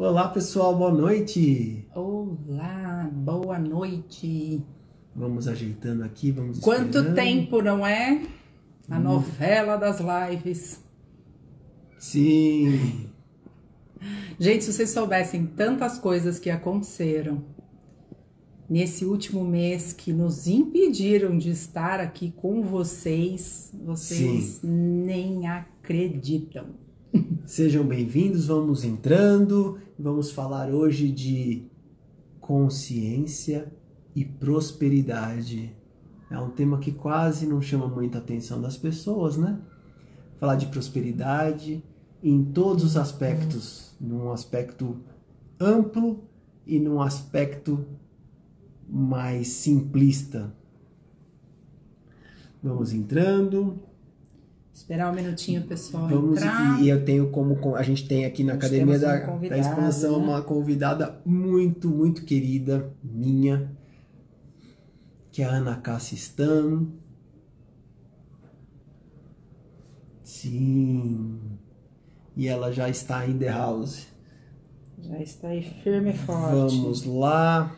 Olá pessoal, boa noite. Olá, boa noite. Vamos ajeitando aqui, vamos Quanto esperando. tempo, não é? A novela das lives. Sim. Gente, se vocês soubessem tantas coisas que aconteceram nesse último mês que nos impediram de estar aqui com vocês Sim. nem acreditam. Sejam bem-vindos, vamos entrando. Vamos falar hoje de consciência e prosperidade. É um tema que quase não chama muita atenção das pessoas, né? Falar de prosperidade em todos os aspectos, num aspecto amplo e num aspecto mais simplista. Vamos entrando. Esperar um minutinho, pessoal, Vamos entrar. E eu tenho como a gente tem aqui na Nós Academia temos da Expansão, né? uma convidada muito querida minha, que é a Ana Cássia Stan. Sim. E ela já está in the house. Já está aí firme e forte. Vamos lá.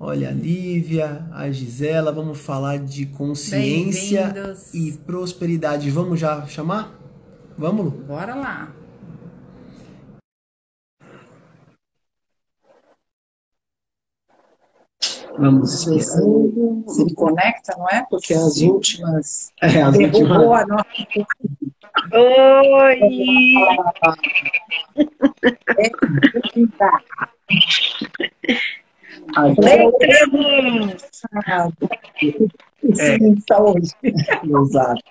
Olha a Lívia, a Gisela, vamos falar de consciência e prosperidade. Vamos já chamar? Vamos? Bora lá. Vamos ver se ele conecta, não é? Porque as últimas... as derrubou a nossa... Oi! Entramos! Está hoje. Exato.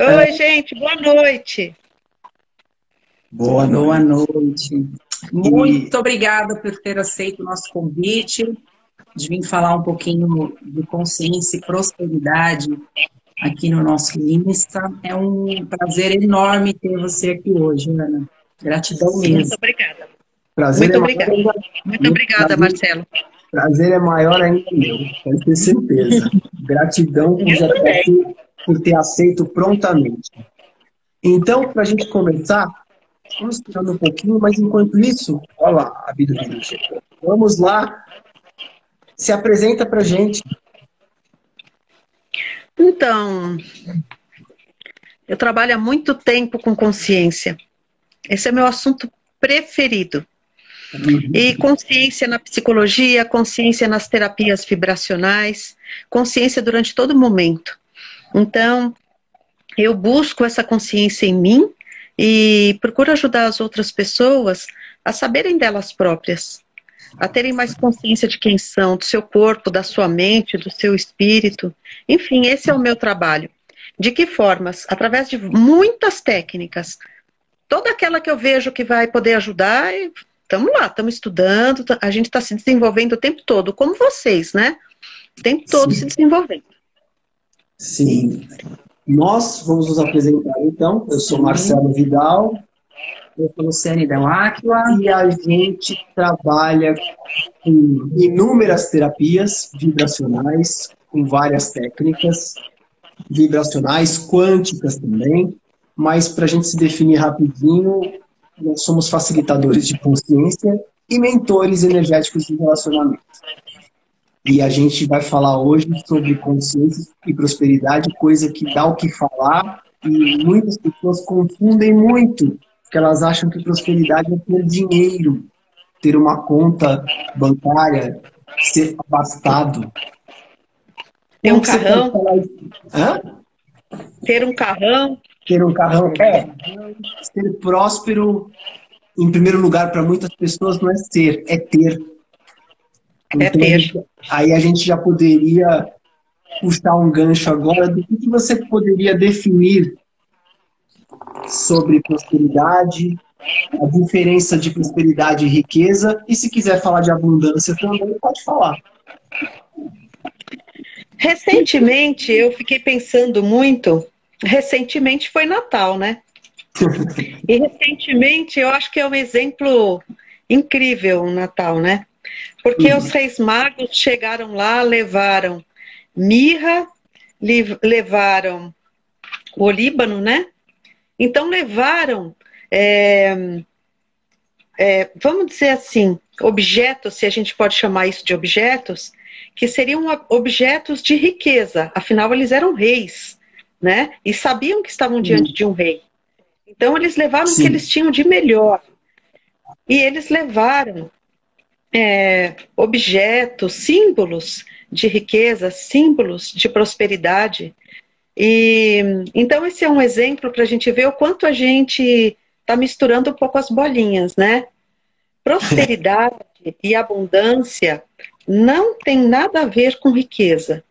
Oi, gente, boa noite. Boa noite. Muito obrigada por ter aceito o nosso convite de vir falar um pouquinho de consciência e prosperidade aqui no nosso Insta. É um prazer enorme ter você aqui hoje, Ana. Gratidão mesmo. Muito obrigada. Prazer muito obrigada. Muito obrigada, Marcelo. Prazer é maior ainda meu, pode ter certeza. Gratidão por ter aceito prontamente. Então, para a gente começar, vamos esperando um pouquinho, mas enquanto isso, olha lá, a vida do bicho. Vamos lá, se apresenta para a gente. Então, eu trabalho há muito tempo com consciência. Esse é meu assunto preferido. E consciência na psicologia, consciência nas terapias vibracionais, consciência durante todo momento. Então, eu busco essa consciência em mim e procuro ajudar as outras pessoas a saberem delas próprias, a terem mais consciência de quem são, do seu corpo, da sua mente, do seu espírito. Enfim, esse é o meu trabalho. De que formas? Através de muitas técnicas. Toda aquela que eu vejo que vai poder ajudar, estamos lá, estamos estudando, a gente está se desenvolvendo o tempo todo, como vocês, né? O tempo todo se desenvolvendo. Sim. Nós vamos nos apresentar então. Eu sou Marcelo Vidal. Eu sou Luciane Delacqua. E a gente trabalha com inúmeras terapias vibracionais, com várias técnicas vibracionais, quânticas também. Mas para a gente se definir rapidinho, nós somos facilitadores de consciência e mentores energéticos de relacionamento. E a gente vai falar hoje sobre consciência e prosperidade, coisa que dá o que falar, e muitas pessoas confundem muito, porque elas acham que prosperidade é ter dinheiro, ter uma conta bancária, ser abastado. Ter um carrão. Hã? Ter um carrão. Ter um carrão, ser próspero, em primeiro lugar, para muitas pessoas, não é ser, é ter. Então, aí a gente já poderia puxar um gancho agora do que você poderia definir sobre prosperidade, a diferença de prosperidade e riqueza, e se quiser falar de abundância também, pode falar. Recentemente, eu fiquei pensando muito, recentemente foi Natal, né? E recentemente, eu acho que é um exemplo incrível o Natal, né? Porque os Reis Magos chegaram lá, levaram mirra, levaram o olíbano, né? Então levaram vamos dizer assim, objetos, se a gente pode chamar isso de objetos, que seriam objetos de riqueza, afinal eles eram reis, né? E sabiam que estavam diante de um rei. Então eles levaram o que eles tinham de melhor. E eles levaram objetos, símbolos de riqueza, símbolos de prosperidade. E então esse é um exemplo para a gente ver o quanto a gente está misturando um pouco as bolinhas, né? Prosperidade e abundância não tem nada a ver com riqueza.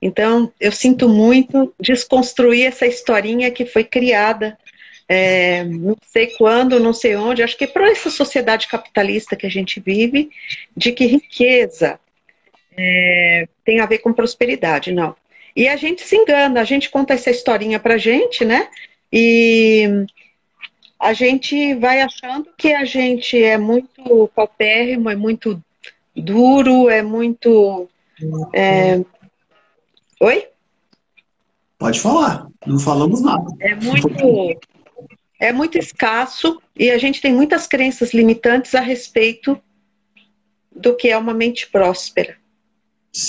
Então, eu sinto muito desconstruir essa historinha que foi criada, não sei quando, não sei onde, acho que para essa sociedade capitalista que a gente vive, de que riqueza tem a ver com prosperidade, não. E a gente se engana, a gente conta essa historinha pra gente, né? E a gente vai achando que a gente é muito paupérrimo, é muito duro, é muito... Oi? Pode falar, não falamos nada. É muito escasso e a gente tem muitas crenças limitantes a respeito do que é uma mente próspera,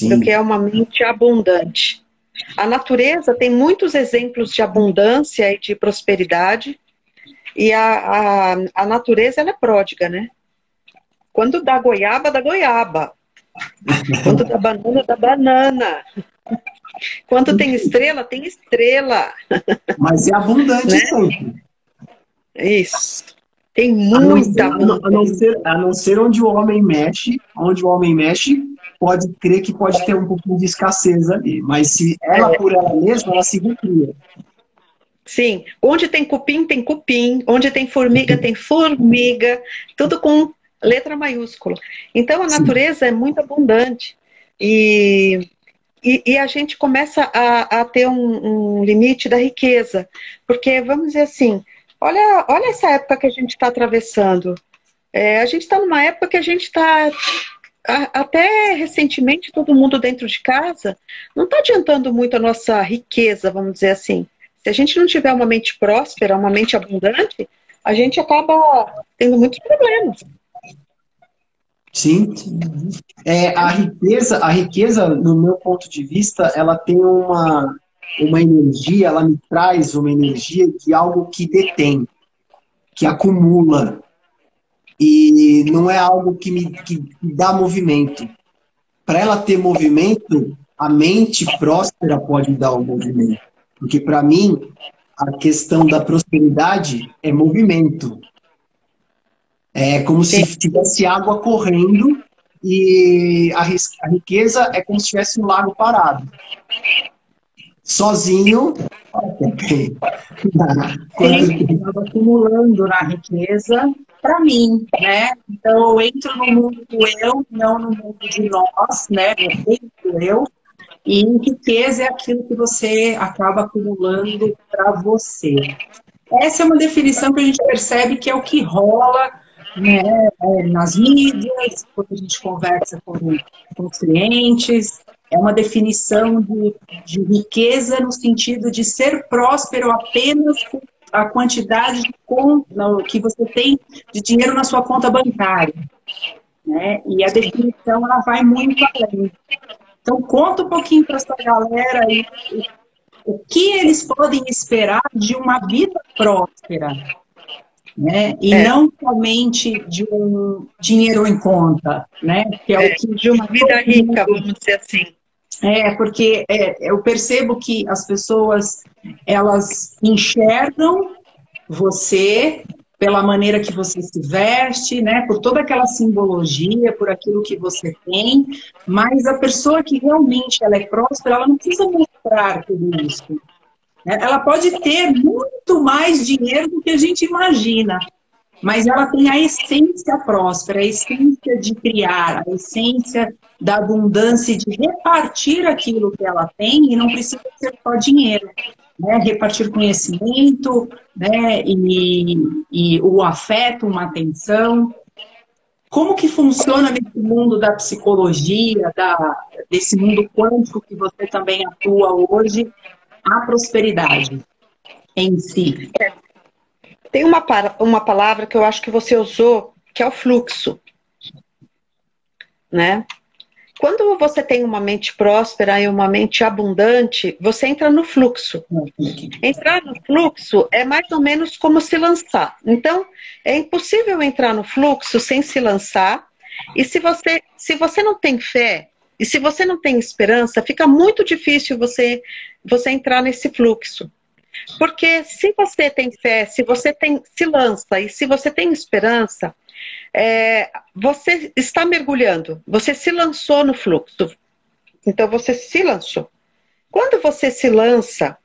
do que é uma mente abundante. A natureza tem muitos exemplos de abundância e de prosperidade e a natureza ela é pródiga, né? Quando dá goiaba, dá goiaba. Quando dá banana, dá banana. Quando tem estrela, tem estrela. Mas é abundante, né? Sempre. Isso. Tem muita abundância. A não ser onde o homem mexe, pode crer que pode ter um pouquinho de escassez ali. Mas se ela por ela mesma, ela se recria. Sim. Onde tem cupim. Onde tem formiga, tem formiga. Tudo com letra maiúscula. Então a natureza é muito abundante. E a gente começa a ter um limite da riqueza. Porque, vamos dizer assim, olha essa época que a gente está atravessando. A gente está numa época que a gente está... Até recentemente, todo mundo dentro de casa não está adiantando muito a nossa riqueza, vamos dizer assim. Se a gente não tiver uma mente próspera, uma mente abundante, a gente acaba tendo muitos problemas. Sim. A riqueza, no meu ponto de vista, ela tem uma energia, ela me traz uma energia de algo que detém, que acumula. E não é algo que me dá movimento. Para ela ter movimento, a mente próspera pode dar o movimento. Porque, para mim, a questão da prosperidade é movimento. É como se tivesse água correndo e a riqueza é como se tivesse um lago parado. Sozinho, estava acumulando na riqueza para mim, né? Então eu entro no mundo do eu, não no mundo de nós, né? Eu eu. E riqueza é aquilo que você acaba acumulando para você. Essa é uma definição que a gente percebe que é o que rola, né, nas mídias, quando a gente conversa com os clientes. É uma definição de riqueza no sentido de ser próspero apenas com a quantidade que você tem de dinheiro na sua conta bancária, né? E a definição ela vai muito além. Então, conta um pouquinho para essa galera aí o que eles podem esperar de uma vida próspera, né? E não somente de um dinheiro em conta, né? Que é o que de uma vida rica, vamos dizer assim. Porque eu percebo que as pessoas, elas enxergam você pela maneira que você se veste, né? Por toda aquela simbologia, por aquilo que você tem, mas a pessoa que realmente ela é próspera, ela não precisa mostrar tudo isso. Ela pode ter muito mais dinheiro do que a gente imagina, mas ela tem a essência próspera, a essência de criar, a essência da abundância, de repartir aquilo que ela tem, e não precisa ser só dinheiro, né? Repartir conhecimento, né? E o afeto, uma atenção. Como que funciona nesse mundo da psicologia, desse mundo quântico que você também atua hoje, a prosperidade em si? Tem uma palavra que eu acho que você usou, que é o fluxo, né? Quando você tem uma mente próspera e uma mente abundante, você entra no fluxo. Entrar no fluxo é mais ou menos como se lançar. Então, é impossível entrar no fluxo sem se lançar. E se você não tem fé, e se você não tem esperança, fica muito difícil você entrar nesse fluxo. Porque se você tem fé, se lança e se você tem esperança, você está mergulhando, você se lançou no fluxo. Então você se lançou. Quando você se lança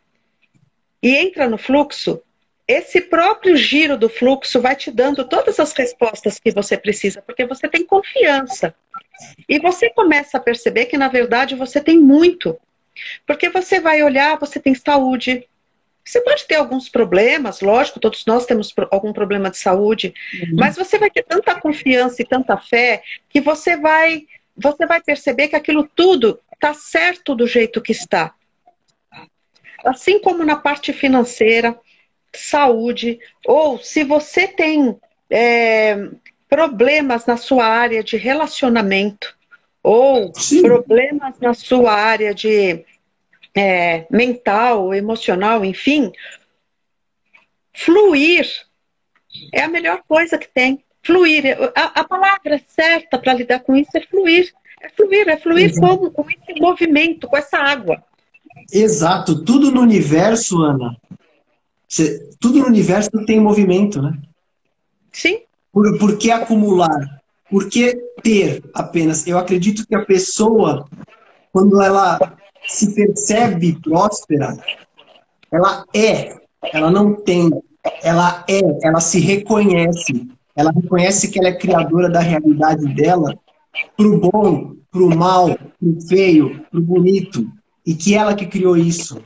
e entra no fluxo, esse próprio giro do fluxo vai te dando todas as respostas que você precisa, porque você tem confiança. E você começa a perceber que, na verdade, você tem muito. Porque você vai olhar, você tem saúde. Você pode ter alguns problemas, lógico, todos nós temos algum problema de saúde, mas você vai ter tanta confiança e tanta fé que você vai perceber que aquilo tudo está certo do jeito que está. Assim como na parte financeira, saúde, ou se você tem problemas na sua área de relacionamento, ou problemas na sua área de mental, emocional, enfim, fluir é a melhor coisa que tem. Fluir, a palavra certa para lidar com isso é fluir. É fluir com esse movimento, com essa água. Exato. Tudo no universo, Ana, tudo no universo tem movimento, né? Sim. Por que acumular? Por que ter apenas? Eu acredito que a pessoa, quando ela se percebe próspera, ela não tem, ela se reconhece, ela reconhece que ela é criadora da realidade dela, pro bom, pro mal, pro feio, pro bonito, e que ela que criou isso,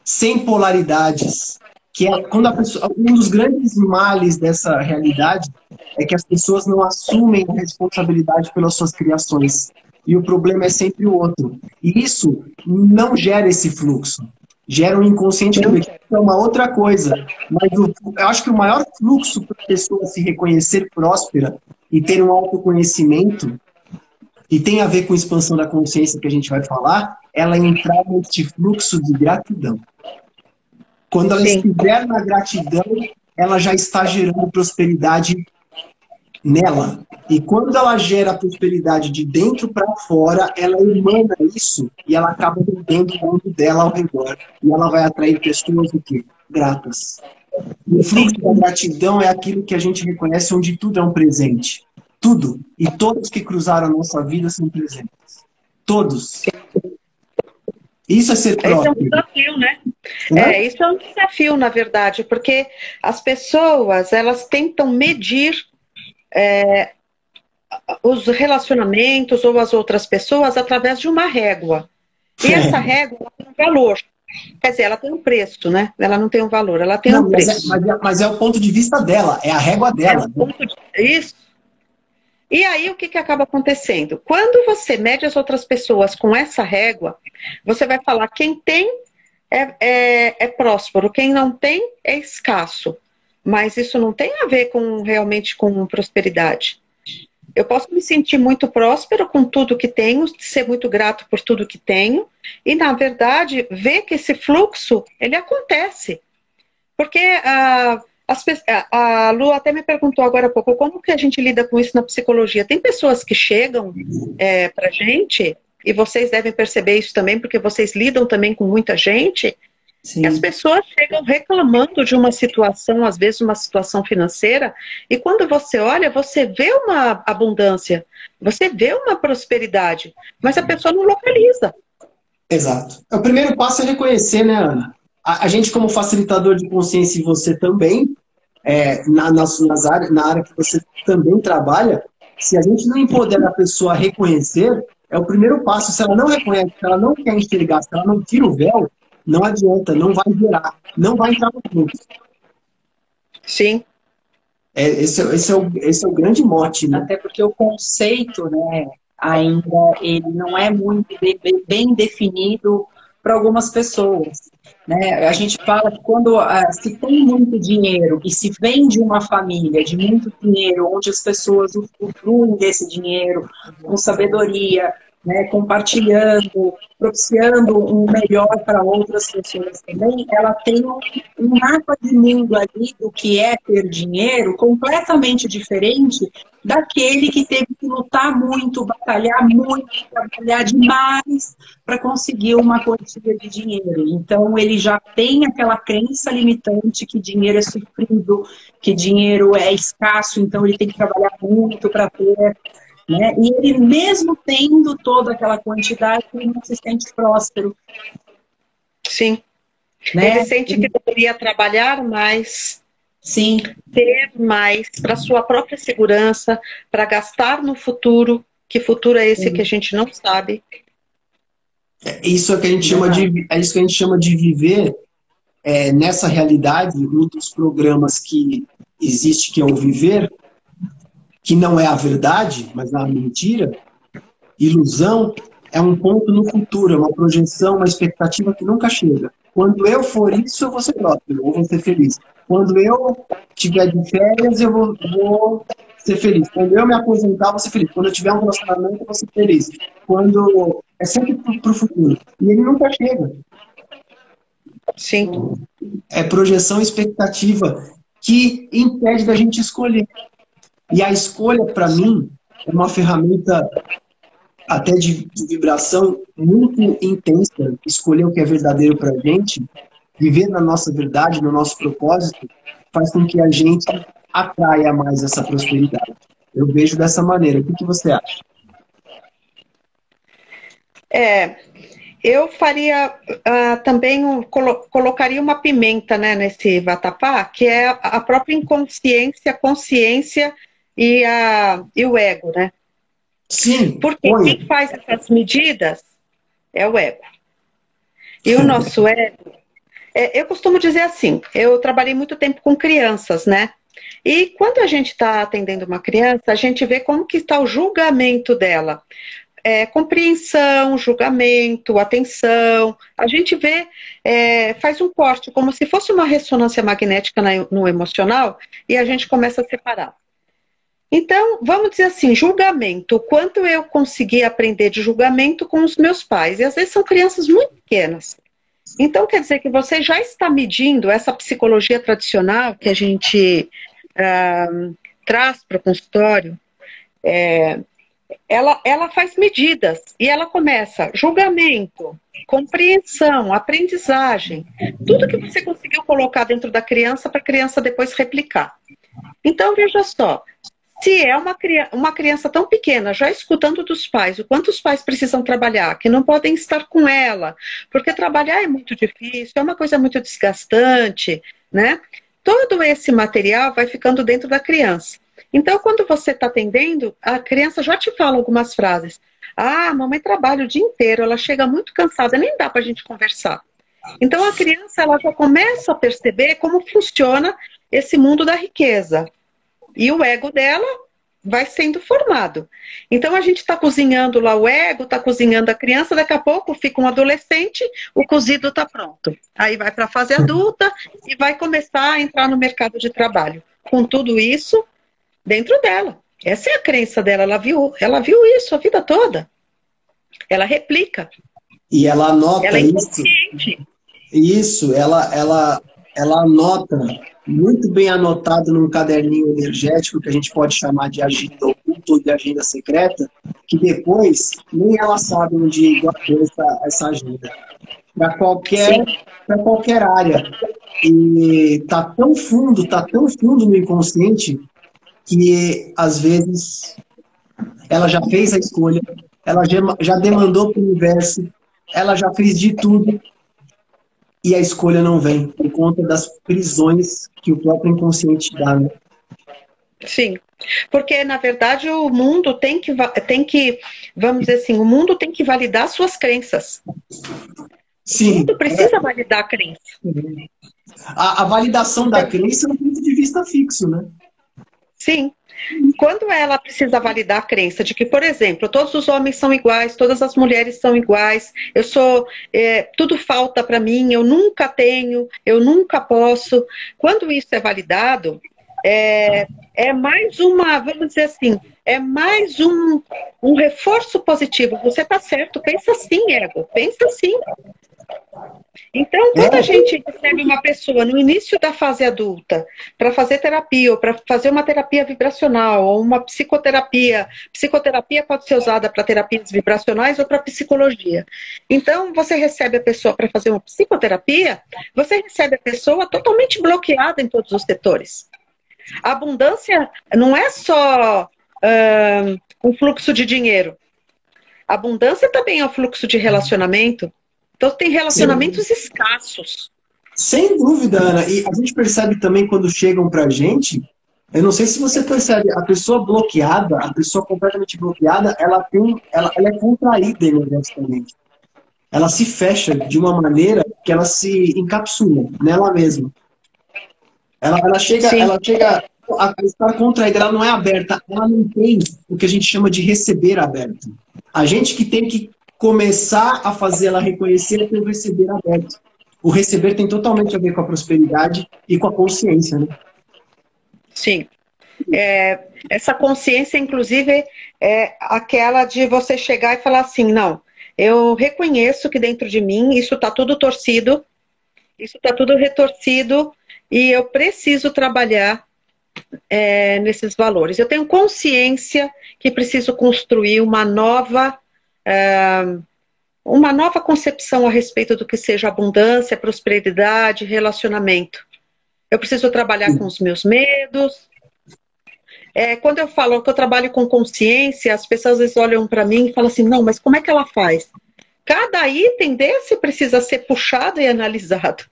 sem polaridades, que é quando a pessoa, um dos grandes males dessa realidade é que as pessoas não assumem a responsabilidade pelas suas criações. E o problema é sempre o outro. E isso não gera esse fluxo. Gera um inconsciente coletivo, que é uma outra coisa. Mas eu acho que o maior fluxo para a pessoa se reconhecer próspera e ter um autoconhecimento, e tem a ver com a expansão da consciência que a gente vai falar, ela entrar nesse fluxo de gratidão. Quando ela estiver na gratidão, ela já está gerando prosperidade nela. E quando ela gera prosperidade de dentro para fora, ela emana isso e ela acaba mudando o mundo dela ao redor. E ela vai atrair pessoas o quê? Gratas. E o fluxo da gratidão é aquilo que a gente reconhece onde tudo é um presente. Tudo. E todos que cruzaram a nossa vida são presentes. Todos. Isso é ser próprio. Esse é um desafio, né? Isso é um desafio, na verdade, porque as pessoas, elas tentam medir os relacionamentos ou as outras pessoas através de uma régua. E essa régua ela tem um valor. Quer dizer, ela tem um preço, né? Ela não tem um valor, ela tem um preço. Mas é o ponto de vista dela, é a régua dela. Isso. E aí, o que acaba acontecendo? Quando você mede as outras pessoas com essa régua, você vai falar quem tem é próspero, quem não tem é escasso. Mas isso não tem a ver realmente com prosperidade. Eu posso me sentir muito próspero com tudo que tenho, ser muito grato por tudo que tenho, e, na verdade, ver que esse fluxo, ele acontece. Porque a Lu até me perguntou agora há pouco, como que a gente lida com isso na psicologia? Tem pessoas que chegam pra gente, e vocês devem perceber isso também, porque vocês lidam também com muita gente, e as pessoas chegam reclamando de uma situação, às vezes uma situação financeira, e quando você olha, você vê uma abundância, você vê uma prosperidade, mas a pessoa não localiza. Exato. O primeiro passo é reconhecer, né, Ana? A gente, como facilitador de consciência, e você também, na área que você também trabalha, se a gente não empodera a pessoa a reconhecer, é o primeiro passo. Se ela não reconhece, se ela não quer enxergar, se ela não tira o véu, não adianta, não vai gerar, não vai entrar no fluxo. Sim. Esse é o grande mote, né? Até porque o conceito, né, ainda ele não é muito bem definido para algumas pessoas. né? A gente fala que quando se tem muito dinheiro e se vem de uma família de muito dinheiro, onde as pessoas usufruem desse dinheiro com sabedoria, né, compartilhando, propiciando um melhor para outras pessoas também, ela tem um mapa de mundo ali do que é ter dinheiro completamente diferente daquele que teve que lutar muito, batalhar muito, trabalhar demais para conseguir uma quantia de dinheiro. Então, ele já tem aquela crença limitante que dinheiro é sofrido, que dinheiro é escasso, então ele tem que trabalhar muito para ter, né? E ele, mesmo tendo toda aquela quantidade, ele não se sente próspero. Sim. Né? Ele sente que deveria trabalhar mais, sim, ter mais para sua própria segurança, para gastar no futuro. Que futuro é esse que a gente não sabe? Isso é que a gente chama de, é isso que a gente chama de viver nessa realidade. Um dos programas que existe, que é o viver, que não é a verdade, mas é a mentira, ilusão, é um ponto no futuro, é uma projeção, uma expectativa que nunca chega. Quando eu for isso, eu vou ser próspero, eu vou ser feliz. Quando eu tiver de férias, eu vou ser feliz. Quando eu me aposentar, eu vou ser feliz. Quando eu tiver um relacionamento, eu vou ser feliz. Quando... É sempre para o futuro. E ele nunca chega. Sim. É projeção e expectativa que impede da gente escolher. E a escolha, para mim, é uma ferramenta até de vibração muito intensa. Escolher o que é verdadeiro para a gente, viver na nossa verdade, no nosso propósito, faz com que a gente atraia mais essa prosperidade. Eu vejo dessa maneira. O que você acha? Eu faria também, colocaria uma pimenta, né, nesse vatapá, que é a própria inconsciência, consciência e o ego, né? Sim. Porque quem faz essas medidas é o ego. E o nosso ego... eu costumo dizer assim, eu trabalhei muito tempo com crianças, né? E quando a gente está atendendo uma criança, a gente vê como que está o julgamento dela. Compreensão, julgamento, atenção. A gente vê, faz um corte, como se fosse uma ressonância magnética no emocional, e a gente começa a separar. Então, vamos dizer assim, julgamento. O quanto eu consegui aprender de julgamento com os meus pais. E às vezes são crianças muito pequenas. Então, quer dizer que você já está medindo essa psicologia tradicional que a gente traz para o consultório. Ela faz medidas e ela começa julgamento, compreensão, aprendizagem. Tudo que você conseguiu colocar dentro da criança para a criança depois replicar. Então, veja só. Se é uma criança tão pequena, já escutando dos pais, o quanto os pais precisam trabalhar, que não podem estar com ela, porque trabalhar é muito difícil, é uma coisa muito desgastante, né? Todo esse material vai ficando dentro da criança. Então, quando você está atendendo, a criança já te fala algumas frases. Ah, mamãe trabalha o dia inteiro, ela chega muito cansada, nem dá para a gente conversar. Então, a criança ela já começa a perceber como funciona esse mundo da riqueza. E o ego dela vai sendo formado. Então a gente está cozinhando lá o ego, está cozinhando a criança, daqui a pouco fica um adolescente, o cozido está pronto. Aí vai para a fase adulta e vai começar a entrar no mercado de trabalho. Com tudo isso dentro dela. Essa é a crença dela, ela viu isso a vida toda. Ela replica. E ela anota ela é inconsciente. Isso, ela anota, muito bem anotado num caderninho energético que a gente pode chamar de agenda oculta ou de agenda secreta, que depois nem ela sabe onde guardou essa agenda. Para qualquer área. E tá tão fundo no inconsciente, que às vezes ela já fez a escolha, ela já demandou para o universo, ela já fez de tudo, e a escolha não vem, por conta das prisões que o próprio inconsciente dá, né? Sim, porque na verdade o mundo tem que, vamos dizer assim, o mundo tem que validar suas crenças. Sim. O mundo precisa validar a crença. A validação da crença é um ponto de vista fixo, né? Sim. Quando ela precisa validar a crença de que, por exemplo, todos os homens são iguais, todas as mulheres são iguais, eu sou, tudo falta para mim, eu nunca tenho, eu nunca posso. Quando isso é validado, é mais uma, vamos dizer assim, é mais um reforço positivo. Você está certo, pensa assim, ego, pensa assim. Então, quando a gente recebe uma pessoa no início da fase adulta para fazer terapia, ou para fazer uma terapia vibracional, ou uma psicoterapia, psicoterapia pode ser usada para terapias vibracionais ou para psicologia. Então, você recebe a pessoa para fazer uma psicoterapia, você recebe a pessoa totalmente bloqueada em todos os setores. A abundância não é só um fluxo de dinheiro. A abundância também é um fluxo de relacionamento. Então, tem relacionamentos escassos. Sem dúvida, Ana. E a gente percebe também quando chegam pra gente, eu não sei se você percebe, a pessoa bloqueada, a pessoa completamente bloqueada, ela é contraída energeticamente. Ela se fecha de uma maneira que ela se encapsula nela mesma. Ela chega a estar contraída, ela não é aberta, ela não tem o que a gente chama de receber aberto. A gente que tem que começar a fazer ela reconhecer que o receber aberto. O receber tem totalmente a ver com a prosperidade e com a consciência, né? Sim. Essa consciência, inclusive, é aquela de você chegar e falar assim, não, eu reconheço que dentro de mim isso está tudo torcido, isso está tudo retorcido e eu preciso trabalhar nesses valores. Eu tenho consciência que preciso construir uma nova concepção a respeito do que seja abundância, prosperidade, relacionamento. Eu preciso trabalhar com os meus medos. Quando eu falo que eu trabalho com consciência, as pessoas às vezes olham para mim e falam assim, não, mas como é que ela faz? Cada item desse precisa ser puxado e analisado,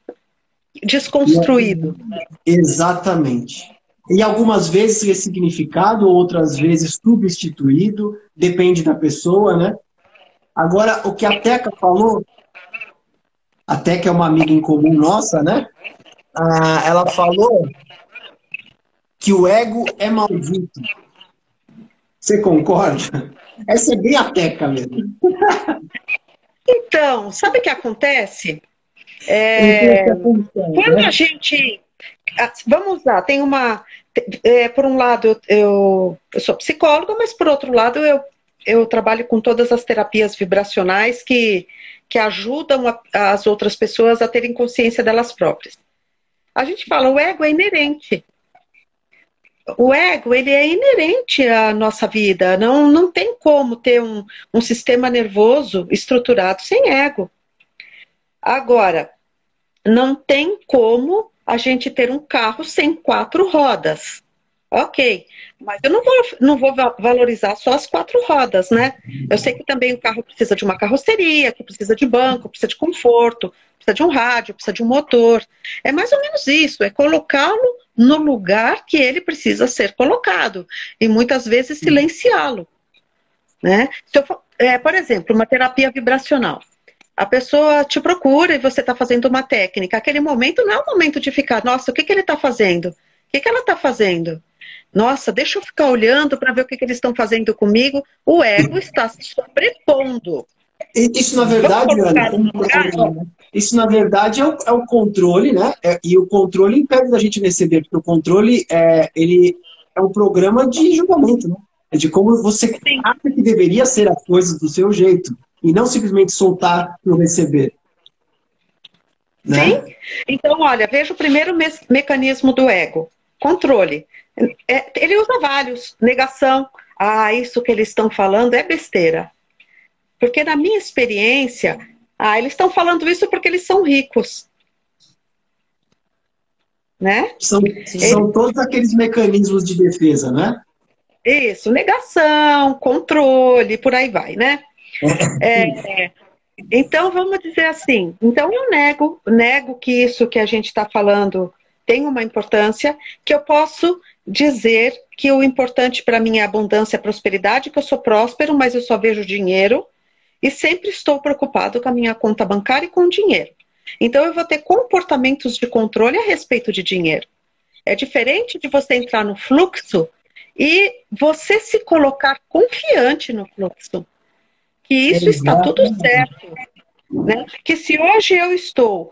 desconstruído. Exatamente. E algumas vezes ressignificado, outras vezes substituído, depende da pessoa, né? Agora, o que a Teca falou, a Teca é uma amiga em comum nossa, né? Ela falou que o ego é maldito. Você concorda? Essa é bem a Teca mesmo. Então, sabe o que acontece? Quando a gente... Vamos lá, tem uma... por um lado, eu sou psicóloga, mas por outro lado, eu trabalho com todas as terapias vibracionais que ajudam as outras pessoas a terem consciência delas próprias. A gente fala, o ego é inerente. O ego, ele é inerente à nossa vida. Não tem como ter um sistema nervoso estruturado sem ego. Agora, não tem como a gente ter um carro sem 4 rodas. Ok, mas eu não vou valorizar só as 4 rodas, né? Eu sei que também o carro precisa de uma carroceria, que precisa de banco, precisa de conforto, precisa de um rádio, precisa de um motor. É mais ou menos isso, é colocá-lo no lugar que ele precisa ser colocado. E muitas vezes silenciá-lo. Né? Por exemplo, uma terapia vibracional. A pessoa te procura e você está fazendo uma técnica. Aquele momento não é o momento de ficar, nossa, o que ele está fazendo? O que ela está fazendo? Nossa, deixa eu ficar olhando para ver o que eles estão fazendo comigo. O ego está se sobrepondo. Isso, na verdade, isso, na verdade, é o controle, né? E o controle impede da gente receber, porque o controle ele é um programa de julgamento, né? É de como você acha que deveria ser as coisas do seu jeito, e não simplesmente soltar para receber. Né? Sim. Então, olha, veja o primeiro mecanismo do ego. Controle. Ele usa vários. Negação. Isso que eles estão falando é besteira. Porque na minha experiência, eles estão falando isso porque eles são ricos. Né? São todos aqueles mecanismos de defesa, né? Isso, negação, controle, por aí vai, né? Então, vamos dizer assim, então eu nego que isso que a gente está falando tem uma importância, que eu posso dizer que o importante para mim é a abundância e a prosperidade, que eu sou próspero, mas eu só vejo dinheiro e sempre estou preocupado com a minha conta bancária e com o dinheiro. Então eu vou ter comportamentos de controle a respeito de dinheiro. É diferente de você entrar no fluxo e você se colocar confiante no fluxo, que isso está tudo certo. Né? Que se hoje eu estou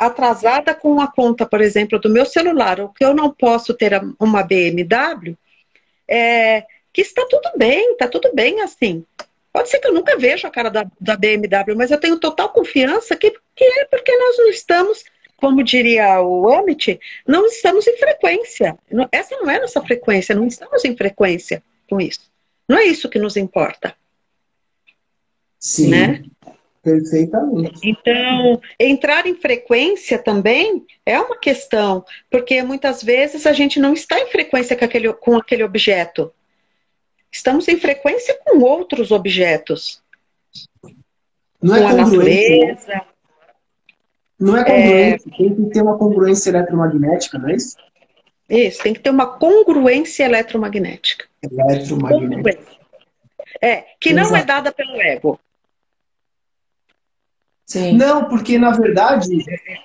atrasada com a conta, por exemplo, do meu celular, ou que eu não posso ter uma BMW, que está tudo bem assim. Pode ser que eu nunca veja a cara da BMW, mas eu tenho total confiança que é porque nós não estamos, como diria o Amit, não estamos em frequência. Essa não é a nossa frequência, não estamos em frequência com isso. Não é isso que nos importa. Sim, né? Perfeitamente. Então, entrar em frequência também é uma questão, porque muitas vezes a gente não está em frequência com aquele objeto. Estamos em frequência com outros objetos. Não é com a natureza. Não é congruente, tem que ter uma congruência eletromagnética, não é isso? Isso, tem que ter uma congruência eletromagnética. Eletromagnética. Que não é dada pelo ego. Sim. Não, porque na verdade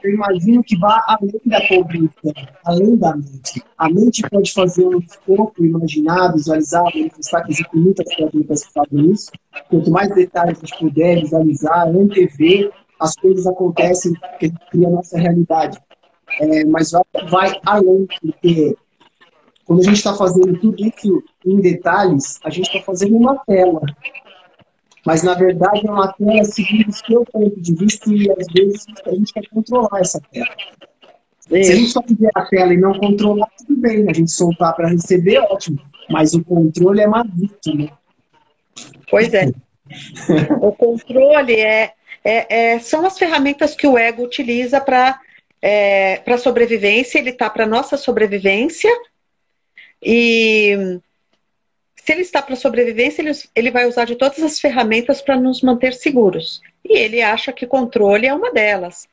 eu imagino que vá além da compreensão, além da mente. A mente pode fazer um escopo, imaginar, visualizar, manifestar, que existem muitas técnicas que fazem isso. Quanto mais detalhes a gente puder visualizar, antever, as coisas acontecem, porque a gente cria a nossa realidade. Mas vai além, porque quando a gente está fazendo tudo isso em detalhes, a gente está fazendo uma tela. Mas, na verdade, é uma tela segundo o seu ponto de vista e, às vezes, a gente quer controlar essa tela. Se a gente só tiver a tela e não controlar, tudo bem. A gente soltar para receber, ótimo. Mas o controle é maluco, né? Pois é. O controle são as ferramentas que o ego utiliza para sobrevivência. Ele está para nossa sobrevivência. E se ele está para sobrevivência, ele vai usar de todas as ferramentas para nos manter seguros. E ele acha que controle é uma delas.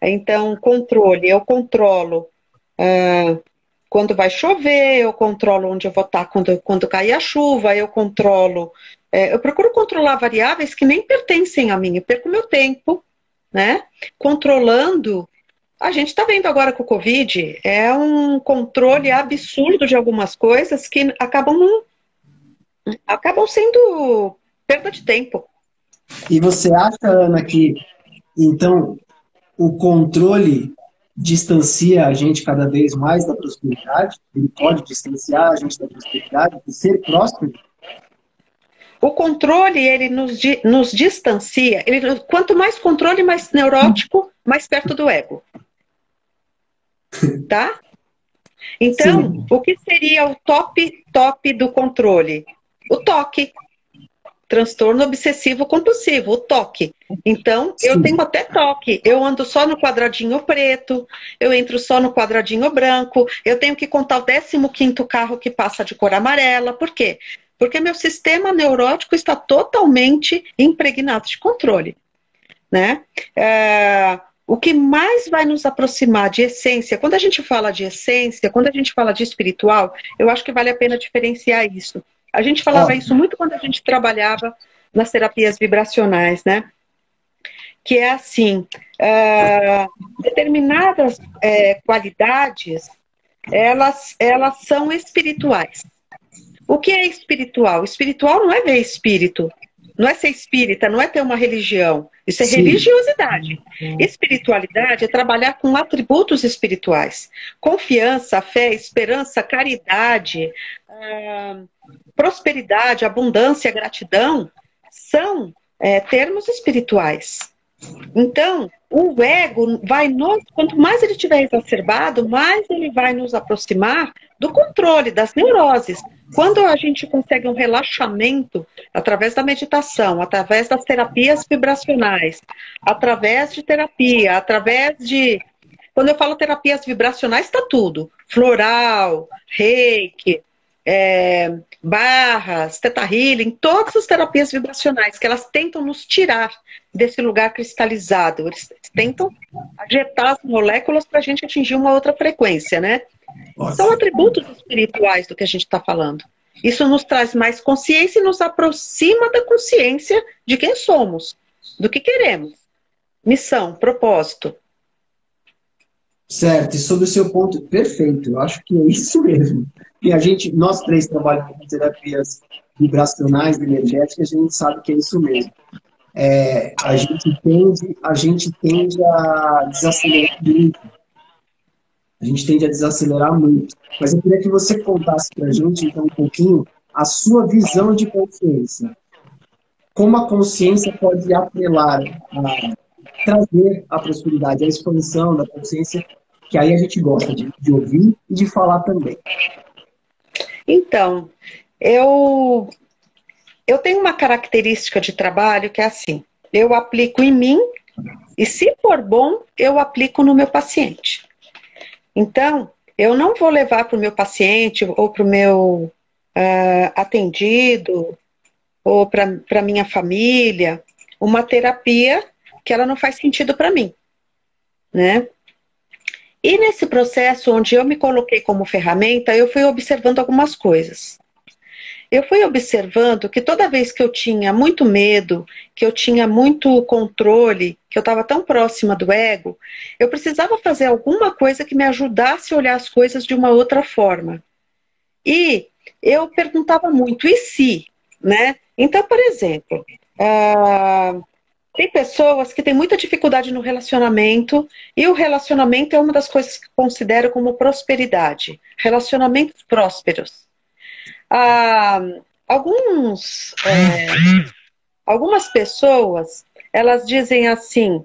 Então, controle, eu controlo quando vai chover, eu controlo onde eu vou estar quando cair a chuva, eu controlo... eu procuro controlar variáveis que nem pertencem a mim, eu perco meu tempo, né? Controlando... A gente está vendo agora com o Covid, é um controle absurdo de algumas coisas que acabam sendo perda de tempo. E você acha, Ana, que então o controle distancia a gente cada vez mais da prosperidade? Ele pode distanciar a gente da prosperidade, de ser próspero? O controle, ele nos distancia. Quanto mais controle, mais neurótico, mais perto do ego. Tá? Então, sim, o que seria o top do controle? O toque. Transtorno obsessivo compulsivo, o toque. Então, sim, eu tenho até toque. Eu ando só no quadradinho preto, eu entro só no quadradinho branco, eu tenho que contar o 15º carro que passa de cor amarela. Por quê? Porque meu sistema neurótico está totalmente impregnado de controle. Né? O que mais vai nos aproximar de essência, quando a gente fala de essência, quando a gente fala de espiritual, eu acho que vale a pena diferenciar isso. A gente falava isso muito quando a gente trabalhava nas terapias vibracionais, né? Que é assim, determinadas qualidades, elas são espirituais. O que é espiritual? Espiritual não é ver espírito, não é ser espírita, não é ter uma religião. Isso é religiosidade. Espiritualidade é trabalhar com atributos espirituais. Confiança, fé, esperança, caridade, prosperidade, abundância, gratidão, são termos espirituais. Então, o ego quanto mais ele estiver exacerbado, mais ele vai nos aproximar do controle, das neuroses. Quando a gente consegue um relaxamento através da meditação, através das terapias vibracionais, através de terapia, Quando eu falo terapias vibracionais, está tudo. Floral, reiki, barras, teta healing, todas as terapias vibracionais, que elas tentam nos tirar desse lugar cristalizado. Eles tentam ajetar as moléculas para a gente atingir uma outra frequência, né? Nossa. São atributos espirituais do que a gente está falando. Isso nos traz mais consciência e nos aproxima da consciência de quem somos, do que queremos. Missão, propósito. Certo, e sobre o seu ponto, perfeito, eu acho que é isso mesmo. E nós três trabalhamos com terapias vibracionais, energéticas, a gente sabe que é isso mesmo. A gente tende a desacelerar muito. A gente tende a desacelerar muito. Mas eu queria que você contasse para a gente, então, um pouquinho, a sua visão de consciência. Como a consciência pode atrelar, trazer a prosperidade, a expansão da consciência, que aí a gente gosta de ouvir e de falar também. Então, eu tenho uma característica de trabalho que é assim, eu aplico em mim e, se for bom, eu aplico no meu paciente. Então, eu não vou levar para o meu paciente ou para o meu atendido ou para a minha família uma terapia que ela não faz sentido para mim, né? E nesse processo onde eu me coloquei como ferramenta, eu fui observando algumas coisas. Eu fui observando que toda vez que eu tinha muito medo, que eu tinha muito controle, que eu estava tão próxima do ego, eu precisava fazer alguma coisa que me ajudasse a olhar as coisas de uma outra forma. E eu perguntava muito, e se? Né? Então, por exemplo, tem pessoas que têm muita dificuldade no relacionamento, e o relacionamento é uma das coisas que eu considero como prosperidade. Relacionamentos prósperos. Algumas pessoas, elas dizem assim,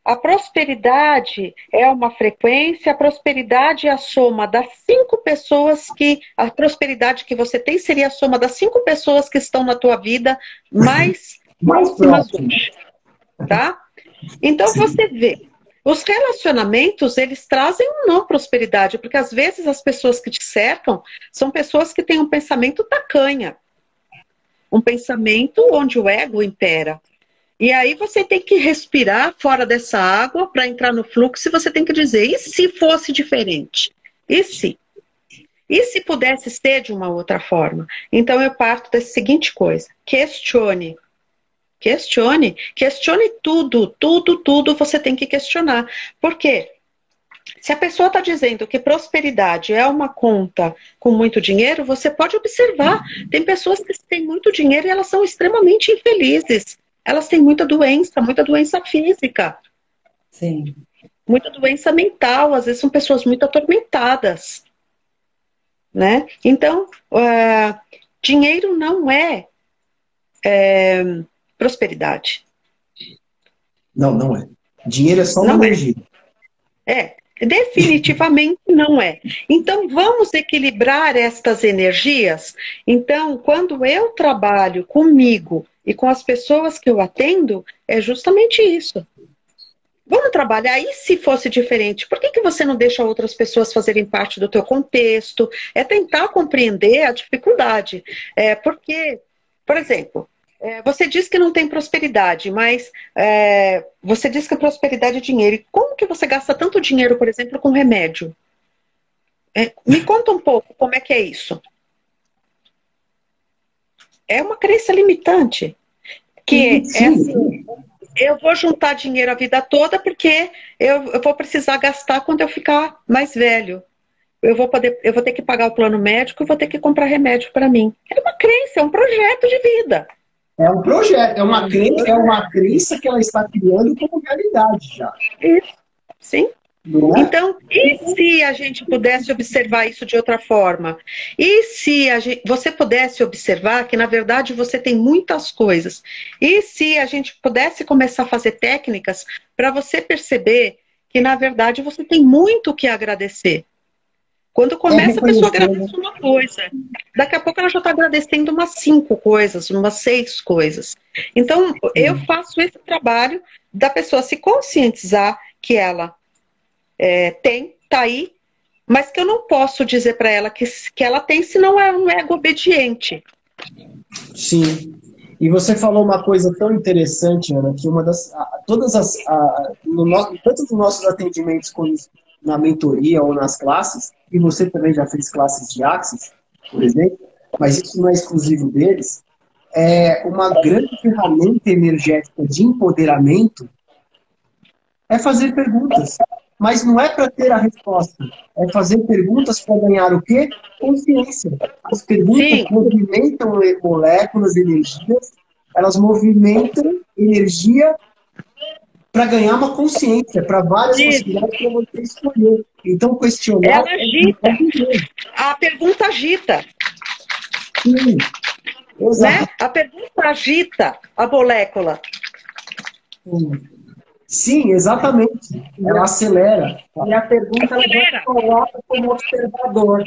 a prosperidade é uma frequência, a prosperidade é a soma das 5 pessoas a prosperidade que você tem seria a soma das 5 pessoas que estão na tua vida mais próximas hoje, tá? Então você vê, os relacionamentos, eles trazem ou não prosperidade, porque às vezes as pessoas que te cercam são pessoas que têm um pensamento tacanha, um pensamento onde o ego impera. E aí você tem que respirar fora dessa água para entrar no fluxo, e você tem que dizer, e se fosse diferente? E se? E se pudesse ser de uma outra forma? Então eu parto da seguinte coisa, questione. Questione tudo você tem que questionar. Por quê? Se a pessoa está dizendo que prosperidade é uma conta com muito dinheiro, você pode observar. Tem pessoas que têm muito dinheiro e elas são extremamente infelizes. Elas têm muita doença física. Sim. Muita doença mental. Às vezes são pessoas muito atormentadas. Né? Então, dinheiro não é prosperidade. Não é. Dinheiro é só uma energia. Definitivamente não é. Então, vamos equilibrar estas energias. Então, quando eu trabalho comigo e com as pessoas que eu atendo, é justamente isso. Vamos trabalhar, e se fosse diferente? Por que você não deixa outras pessoas fazerem parte do teu contexto? É tentar compreender a dificuldade. Porque, por exemplo, você diz que não tem prosperidade, mas você diz que a prosperidade é dinheiro. E como que você gasta tanto dinheiro, por exemplo, com remédio? Me conta um pouco como é que é isso. É uma crença limitante. Que é assim, eu vou juntar dinheiro a vida toda porque eu vou precisar gastar quando eu ficar mais velho. Eu vou ter que pagar o plano médico e vou ter que comprar remédio para mim. É uma crença, é um projeto de vida. É um projeto, é uma crença que ela está criando como realidade já. Isso, sim. Então, e se a gente pudesse observar isso de outra forma? E se você pudesse observar que, na verdade, você tem muitas coisas? E se a gente pudesse começar a fazer técnicas para você perceber que, na verdade, você tem muito o que agradecer? Quando começa, a pessoa agradece uma coisa. Daqui a pouco ela já está agradecendo umas 5 coisas, umas 6 coisas. Então, eu faço esse trabalho da pessoa se conscientizar que ela tá aí, mas que eu não posso dizer para ela que ela tem, senão é um ego obediente. Sim. E você falou uma coisa tão interessante, Ana, que tanto nos nossos atendimentos como na mentoria ou nas classes, e você também já fez classes de Axis, por exemplo, mas isso não é exclusivo deles, é uma grande ferramenta energética de empoderamento É fazer perguntas. Mas não é para ter a resposta. É fazer perguntas para ganhar o quê? Consciência. As perguntas Sim. movimentam moléculas, energias, elas movimentam energia para ganhar uma consciência, para várias possibilidades para você escolher. Então, questionar... Ela agita. A pergunta agita. Sim, exato. Né? A pergunta agita a molécula. Sim, exatamente. Ela acelera. E a pergunta ela te coloca como observador.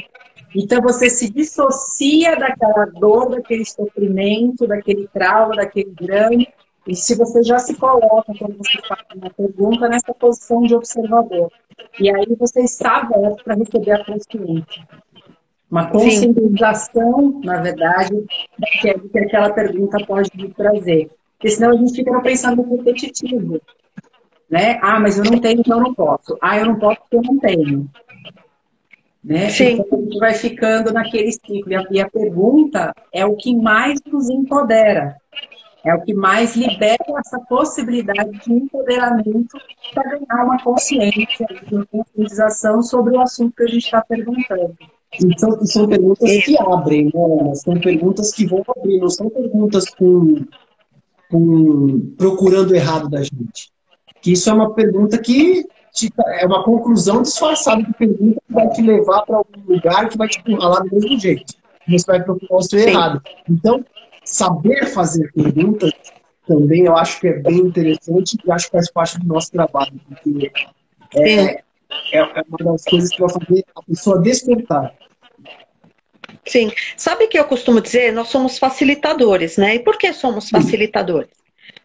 Então você se dissocia daquela dor, daquele sofrimento, daquele trauma, daquele drama. E se você já se coloca, quando você faz uma pergunta, nessa posição de observador. E aí você está aberto para receber a consciência. Uma conscientização, na verdade, do que aquela pergunta pode me trazer. Porque senão a gente fica no pensamento repetitivo. Né? Ah, mas eu não tenho, então eu não posso. Ah, eu não posso porque eu não tenho. Né? Sim. Então a gente vai ficando naquele ciclo. E a pergunta é o que mais nos empodera. É o que mais libera essa possibilidade de empoderamento para ganhar uma consciência, uma conscientização sobre o assunto que a gente está perguntando. Então, são perguntas que abrem, né? São perguntas que vão abrir, não são perguntas procurando errado da gente. Que isso é uma pergunta que é uma conclusão disfarçada de pergunta que vai te levar para algum lugar que vai te encurralar do mesmo jeito. Você vai procurar o seu errado. Então, saber fazer perguntas também eu acho que é bem interessante e acho que faz parte do nosso trabalho. Porque é uma das coisas que vai fazer a pessoa despertar. Sim. Sabe o que eu costumo dizer? Nós somos facilitadores, né? E por que somos facilitadores?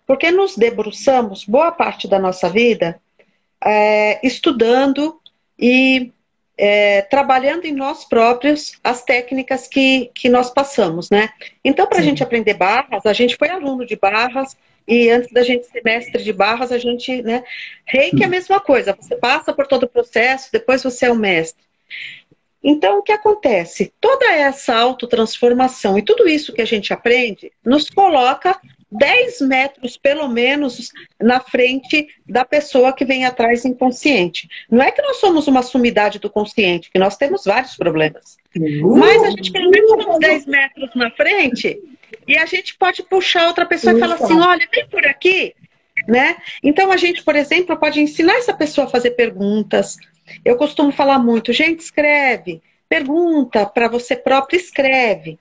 Porque nos debruçamos boa parte da nossa vida estudando e trabalhando em nós próprios as técnicas que nós passamos, né? Então, para a gente aprender barras, a gente foi aluno de barras e antes da gente ser mestre de barras, a gente, né? Reiki é a mesma coisa, você passa por todo o processo, depois você é o mestre. Então, o que acontece? Toda essa autotransformação e tudo isso que a gente aprende nos coloca 10 metros, pelo menos, na frente da pessoa que vem atrás inconsciente. Não é que nós somos uma sumidade do consciente, que nós temos vários problemas. Mas a gente pelo menos uns 10 metros na frente e a gente pode puxar outra pessoa e falar assim, olha, vem por aqui, né? Então, a gente, por exemplo, pode ensinar essa pessoa a fazer perguntas. Eu costumo falar muito, gente, escreve, pergunta para você próprio, escreve.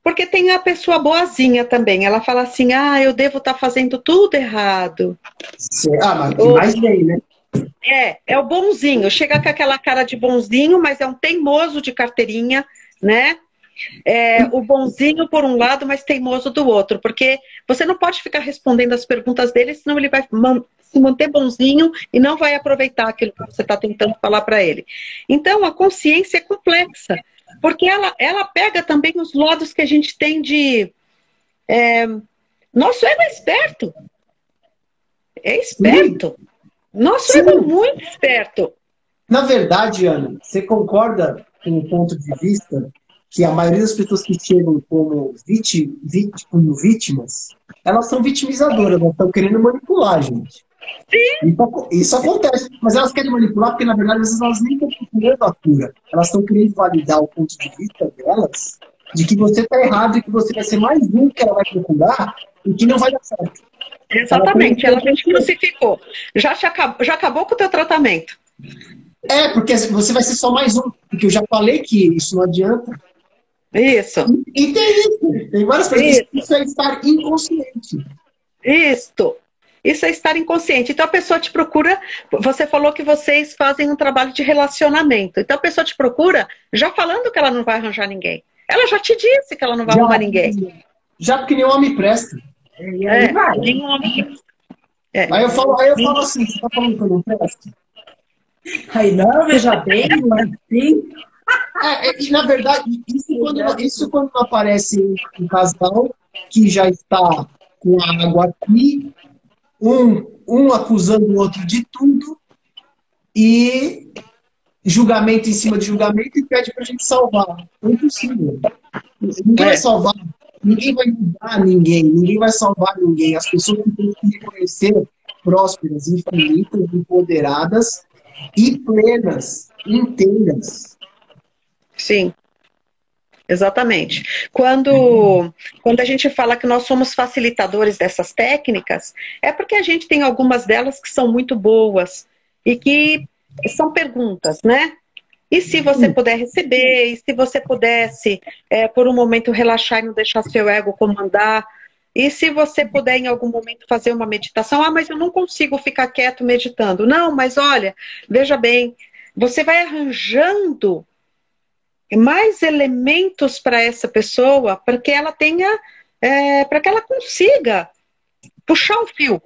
Porque tem a pessoa boazinha também. Ela fala assim, eu devo estar fazendo tudo errado. Mas que mais bem, né? É o bonzinho. Chega com aquela cara de bonzinho, mas é um teimoso de carteirinha, né? O bonzinho por um lado, mas teimoso do outro. Porque você não pode ficar respondendo as perguntas dele, senão ele vai se manter bonzinho e não vai aproveitar aquilo que você está tentando falar para ele. Então, a consciência é complexa. Porque ela pega também os lados que a gente tem de... Nosso ego é esperto. É esperto. Nosso ego é muito esperto. Na verdade, Ana, você concorda com o ponto de vista que a maioria das pessoas que chegam como vítimas, elas são vitimizadoras, elas estão querendo manipular a gente. Sim. Isso acontece, mas elas querem manipular porque, na verdade, às vezes elas nem estão procurando a cura. Elas estão querendo validar o ponto de vista delas de que você está errado e que você vai ser mais um que ela vai procurar e que não vai dar certo. Exatamente, ela te crucificou. Já acabou com o teu tratamento. Porque você vai ser só mais um, porque eu já falei que isso não adianta. Isso. E tem isso. Tem várias pessoas que isso é estar inconsciente. Isso é estar inconsciente. Então a pessoa te procura, você falou que vocês fazem um trabalho de relacionamento. Então a pessoa te procura já falando que ela não vai arranjar ninguém. Ela já te disse que ela não vai arrumar ninguém. Já porque nenhum homem presta. Nenhum homem presta. Aí eu falo assim, você tá falando que eu não presto? Aí não, veja bem, mas sim. E na verdade, isso quando aparece um casal que já está com a água aqui, um acusando o outro de tudo e julgamento em cima de julgamento e pede pra gente salvar. É impossível. Ninguém vai salvar, ninguém vai mudar ninguém vai salvar ninguém. As pessoas que têm que reconhecer prósperas, infinitas, empoderadas e plenas, inteiras. Sim. Exatamente. Quando a gente fala que nós somos facilitadores dessas técnicas, é porque a gente tem algumas delas que são muito boas e que são perguntas, né? E se você puder receber, e se você pudesse, por um momento, relaxar e não deixar seu ego comandar, e se você puder, em algum momento, fazer uma meditação, mas eu não consigo ficar quieto meditando. Não, mas olha, veja bem, você vai arranjando mais elementos para essa pessoa, para que ela tenha, para que ela consiga puxar um fio.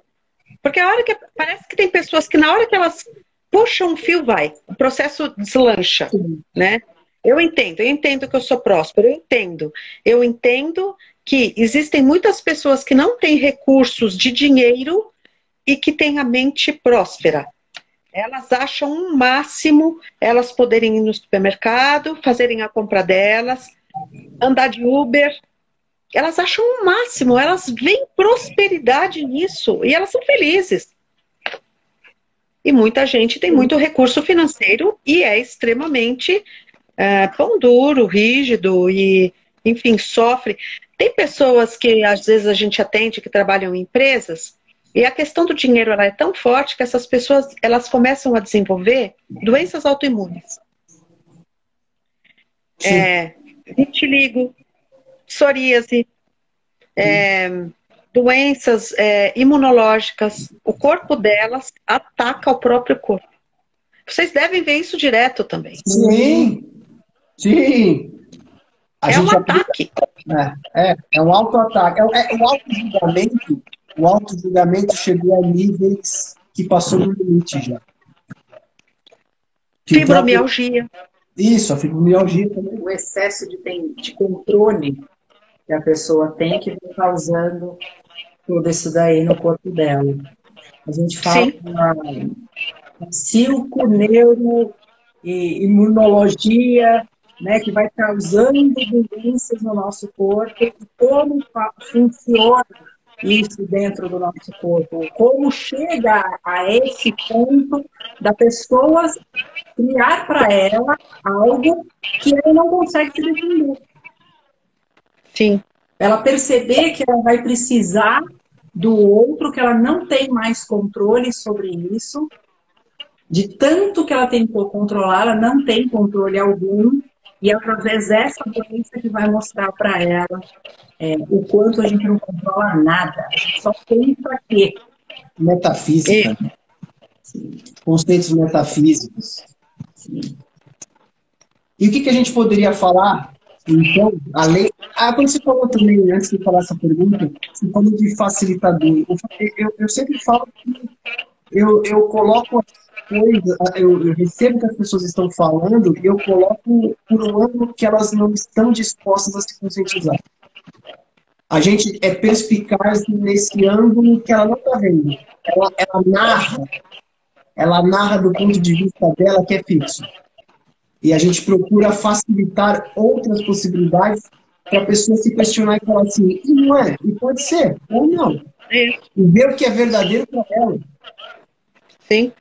Porque a hora que parece que tem pessoas que na hora que elas puxam um fio, o processo deslancha, né? Eu entendo que eu sou próspero, eu entendo que existem muitas pessoas que não têm recursos de dinheiro e que têm a mente próspera. Elas acham um máximo elas poderem ir no supermercado, fazerem a compra delas, andar de Uber. Elas acham um máximo, elas veem prosperidade nisso e elas são felizes. E muita gente tem muito recurso financeiro e é extremamente pão duro, rígido e, enfim, sofre. Tem pessoas que às vezes a gente atende que trabalham em empresas. E a questão do dinheiro ela é tão forte que essas pessoas elas começam a desenvolver doenças autoimunes. Vitiligo, psoríase, doenças imunológicas. O corpo delas ataca o próprio corpo. Vocês devem ver isso direto também. Sim, sim. É um ataque. É um auto-ataque. O auto-julgamento chegou a níveis que passou do limite já. Fibromialgia. Isso, a fibromialgia também. O excesso de controle que a pessoa tem que vem causando tudo isso daí no corpo dela. A gente fala circo, neuro e imunologia, né, que vai causando doenças no nosso corpo, e como funciona isso dentro do nosso corpo, como chega a esse ponto da pessoa criar para ela algo que ela não consegue se defender. Sim. Ela perceber que ela vai precisar do outro, que ela não tem mais controle sobre isso, de tanto que ela tentou controlar, ela não tem controle algum, e é através dessa doença que vai mostrar para ela o quanto a gente não controla nada, a gente só pensa que metafísica, conceitos metafísicos. Sim. E o que a gente poderia falar, então, além... quando você falou também, antes de falar essa pergunta, você falou de facilitador. Eu sempre falo que eu coloco as coisas, eu recebo que as pessoas estão falando e eu coloco por um ângulo que elas não estão dispostas a se conscientizar. A gente é perspicaz nesse ângulo que ela não está vendo. Ela narra do ponto de vista dela que é fixo. E a gente procura facilitar outras possibilidades para a pessoa se questionar e falar assim, e não é? E pode ser, ou não. E ver o que é verdadeiro para ela. Sim.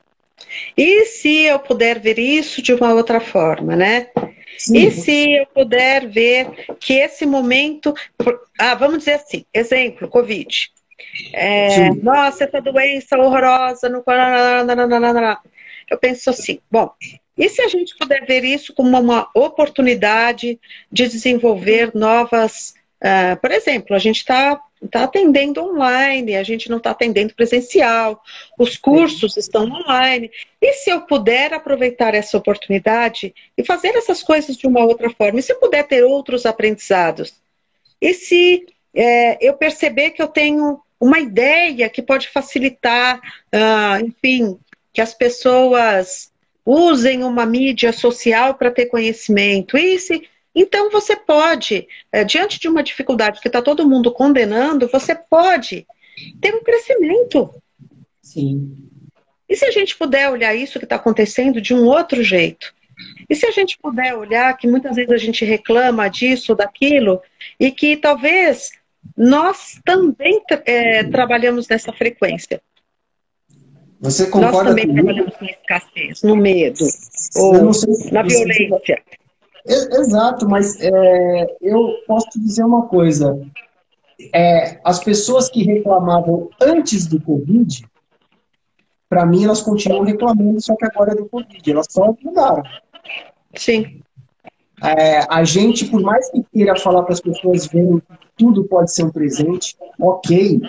E se eu puder ver isso de uma outra forma, né? Sim. E se eu puder ver que esse momento... vamos dizer assim, exemplo, Covid. Nossa, essa doença horrorosa... Eu penso assim, bom, e se a gente puder ver isso como uma oportunidade de desenvolver novas... por exemplo, a gente está atendendo online, a gente não está atendendo presencial, os cursos estão online. E se eu puder aproveitar essa oportunidade e fazer essas coisas de uma outra forma? E se eu puder ter outros aprendizados? E se eu perceber que eu tenho uma ideia que pode facilitar, enfim, que as pessoas usem uma mídia social para ter conhecimento? Então você pode, diante de uma dificuldade que está todo mundo condenando, você pode ter um crescimento. Sim. E se a gente puder olhar isso que está acontecendo de um outro jeito? E se a gente puder olhar que muitas vezes a gente reclama disso, daquilo, e que talvez nós também trabalhamos nessa frequência. Você Nós concorda também comigo? trabalhamos na escassez, no medo, Eu não ou sei se na você... violência. Exato, mas eu posso te dizer uma coisa. As pessoas que reclamavam antes do Covid, para mim, elas continuam reclamando, só que agora é do Covid. Elas só mudaram. Sim, A gente, por mais que queira falar para as pessoas verem que tudo pode ser um presente, ok.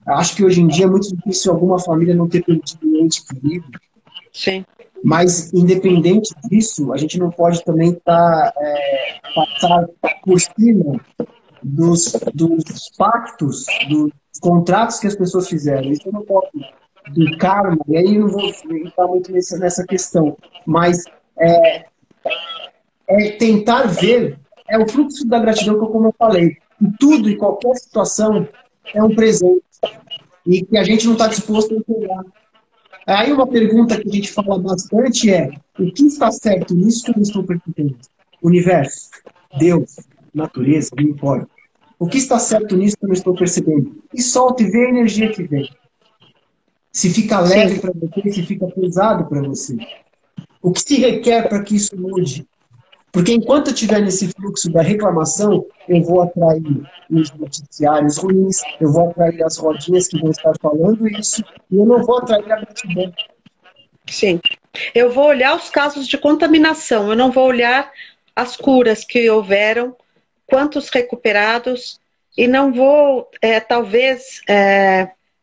Acho que hoje em dia é muito difícil alguma família não ter perdido um ente querido. sim, Mas, independente disso, a gente não pode também passar por cima dos pactos, dos contratos que as pessoas fizeram. Isso eu não posso, do karma, e aí eu não vou entrar muito nessa questão, mas tentar ver, é o fluxo da gratidão que, como eu falei, e tudo e qualquer situação é um presente, e que a gente não está disposto a entregar. Aí uma pergunta que a gente fala bastante é: o que está certo nisso que eu não estou percebendo? Universo, Deus, natureza, não importa. O que está certo nisso que eu não estou percebendo? E solta e vê a energia que vem. Se fica leve para você, se fica pesado para você. O que se requer para que isso mude? Porque enquanto eu estiver nesse fluxo da reclamação, eu vou atrair os noticiários ruins, eu vou atrair as rodinhas que vão estar falando isso, e eu não vou atrair a gratidão. sim. Eu vou olhar os casos de contaminação, eu não vou olhar as curas que houveram, quantos recuperados, e não vou, talvez,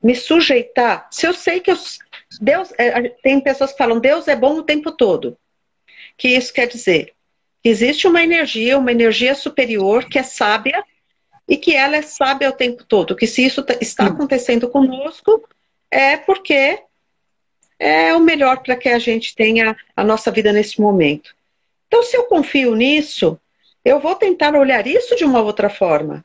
me sujeitar. Se eu sei que Deus, tem pessoas que falam, Deus é bom o tempo todo. Que isso quer dizer? Que existe uma energia superior que é sábia e que ela é sábia o tempo todo. Que se isso está acontecendo conosco, é porque é o melhor para que a gente tenha a nossa vida nesse momento. Então, se eu confio nisso, eu vou tentar olhar isso de uma outra forma.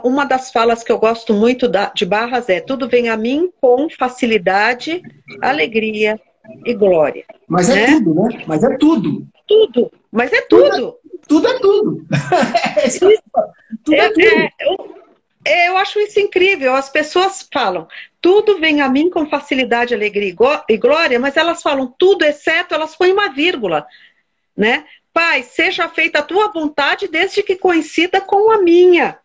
Uma das falas que eu gosto muito de Barras é: tudo vem a mim com facilidade, alegria e glória. Mas é tudo, né? Mas é tudo. Tudo, mas é tudo. Tudo é tudo. Tudo é tudo. Eu acho isso incrível. As pessoas falam, tudo vem a mim com facilidade, alegria e glória, mas elas falam tudo, exceto elas põem uma vírgula, né? Pai, seja feita a tua vontade desde que coincida com a minha.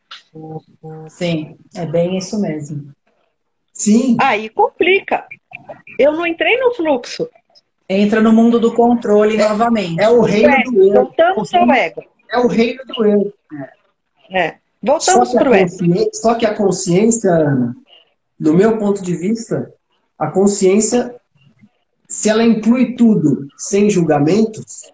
Sim, é bem isso mesmo. Sim. Aí complica. Eu não entrei no fluxo. Entra no mundo do controle novamente. É o reino do eu. Voltamos ao ego. É o reino do eu. Voltamos para o ego. Só que a consciência, Ana, do meu ponto de vista, a consciência, se ela inclui tudo sem julgamentos,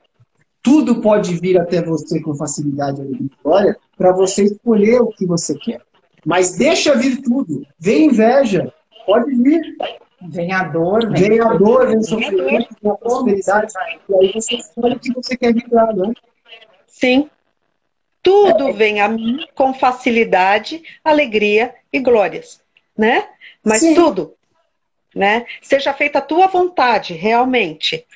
tudo pode vir até você com facilidade e vitória para você escolher o que você quer. Mas deixa vir tudo. Vem inveja. Pode vir. Vem a dor, vem sofrimento, vem a prosperidade. E aí você escolhe o que você quer vibrar, né? Sim. Tudo vem a mim com facilidade, alegria e glórias, né? Mas sim, tudo, né? Seja feita a tua vontade, realmente.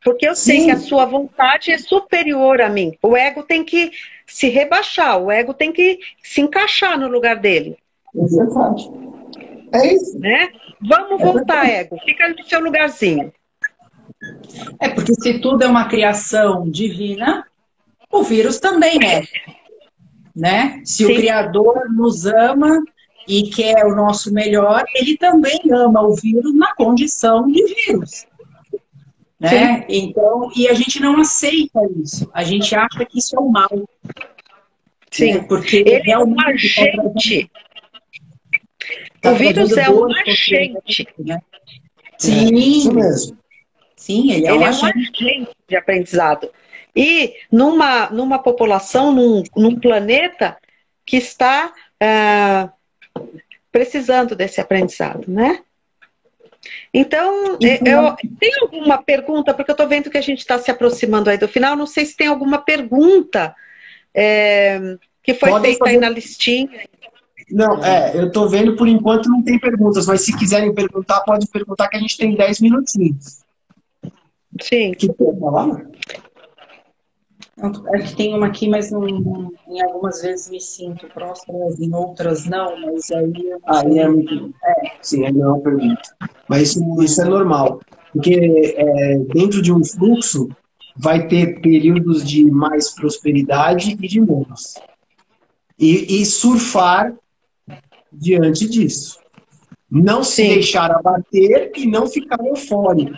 Porque eu sei que a sua vontade é superior a mim. O ego tem que se rebaixar, o ego tem que se encaixar no lugar dele. Exatamente. É isso. Né? Vamos voltar, ego. Fica no seu lugarzinho. Porque se tudo é uma criação divina, o vírus também é. Né? Se o Criador nos ama e quer o nosso melhor, ele também ama o vírus na condição de vírus. Né? Então, e a gente não aceita isso. A gente acha que isso é o mal. Sim, né? Porque ele é um agente. O vírus é um agente. Né? Sim, isso mesmo. Sim, ele é um agente de aprendizado. E numa população, num planeta que está precisando desse aprendizado, né? Então, tem alguma pergunta? Porque eu estou vendo que a gente está se aproximando aí do final. Não sei se tem alguma pergunta que foi feita aí na listinha. Não, eu estou vendo, por enquanto não tem perguntas, mas se quiserem perguntar, pode perguntar que a gente tem 10 minutinhos. Sim. Que quer falar? É que tem uma aqui, mas em algumas vezes me sinto prósperas, em outras não, mas aí eu não Aí é sei. muito. Sim, aí não é uma pergunta. Mas isso é normal. Porque dentro de um fluxo vai ter períodos de mais prosperidade e de menos. E surfar diante disso. Não se Sim. deixar abater e não ficar eufórico.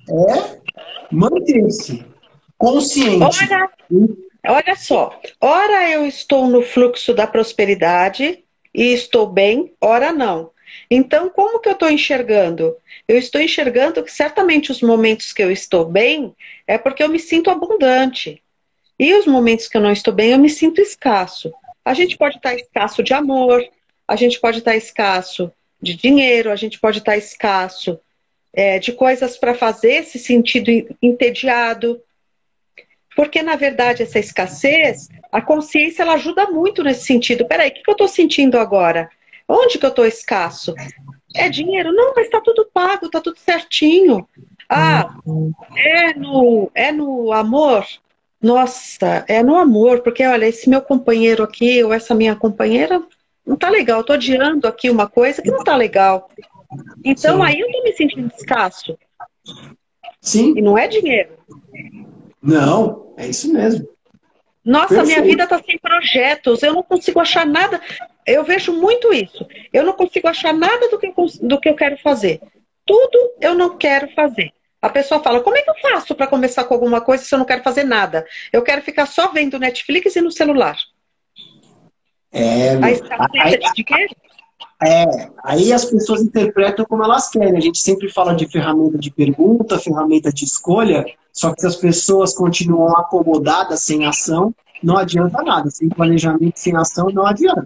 É manter-se consciente. Olha só, ora eu estou no fluxo da prosperidade e estou bem, ora não. Então, como que eu estou enxergando? Eu estou enxergando que certamente os momentos que eu estou bem é porque eu me sinto abundante. E os momentos que eu não estou bem, eu me sinto escasso. A gente pode estar escasso de amor, a gente pode estar escasso de dinheiro, a gente pode estar escasso de coisas para fazer, se sentido entediado. Porque, na verdade, essa escassez, a consciência, ela ajuda muito nesse sentido. Peraí, o que eu estou sentindo agora? Onde que eu estou escasso? É dinheiro? Não, mas está tudo pago, está tudo certinho. Ah, é no amor? Nossa, é no amor, porque, olha, esse meu companheiro aqui, ou essa minha companheira, não tá legal. Eu tô adiando aqui uma coisa que não tá legal. Então, Sim. aí eu tô me sentindo escasso. Sim. E não é dinheiro. Não, é isso mesmo. Nossa, minha Perfeito. vida está sem projetos, eu não consigo achar nada. Eu vejo muito isso. Eu não consigo achar nada do que eu quero fazer. Tudo eu não quero fazer. A pessoa fala, como é que eu faço para começar com alguma coisa se eu não quero fazer nada? Eu quero ficar só vendo Netflix e no celular. A escassez de quê? Aí as pessoas interpretam como elas querem. A gente sempre fala de ferramenta de pergunta, ferramenta de escolha, só que se as pessoas continuam acomodadas sem ação, não adianta nada. Sem planejamento, sem ação, não adianta.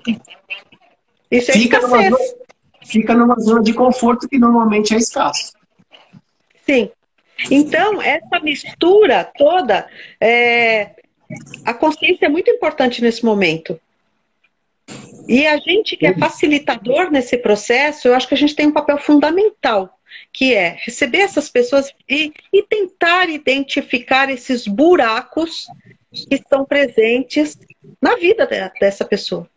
Isso é Fica numa escassez. zona, fica numa zona de conforto que normalmente é escasso. Sim. Então, essa mistura toda, a consciência é muito importante nesse momento. E a gente que é facilitador nesse processo, eu acho que a gente tem um papel fundamental, que é receber essas pessoas e tentar identificar esses buracos que estão presentes na vida dessa pessoa.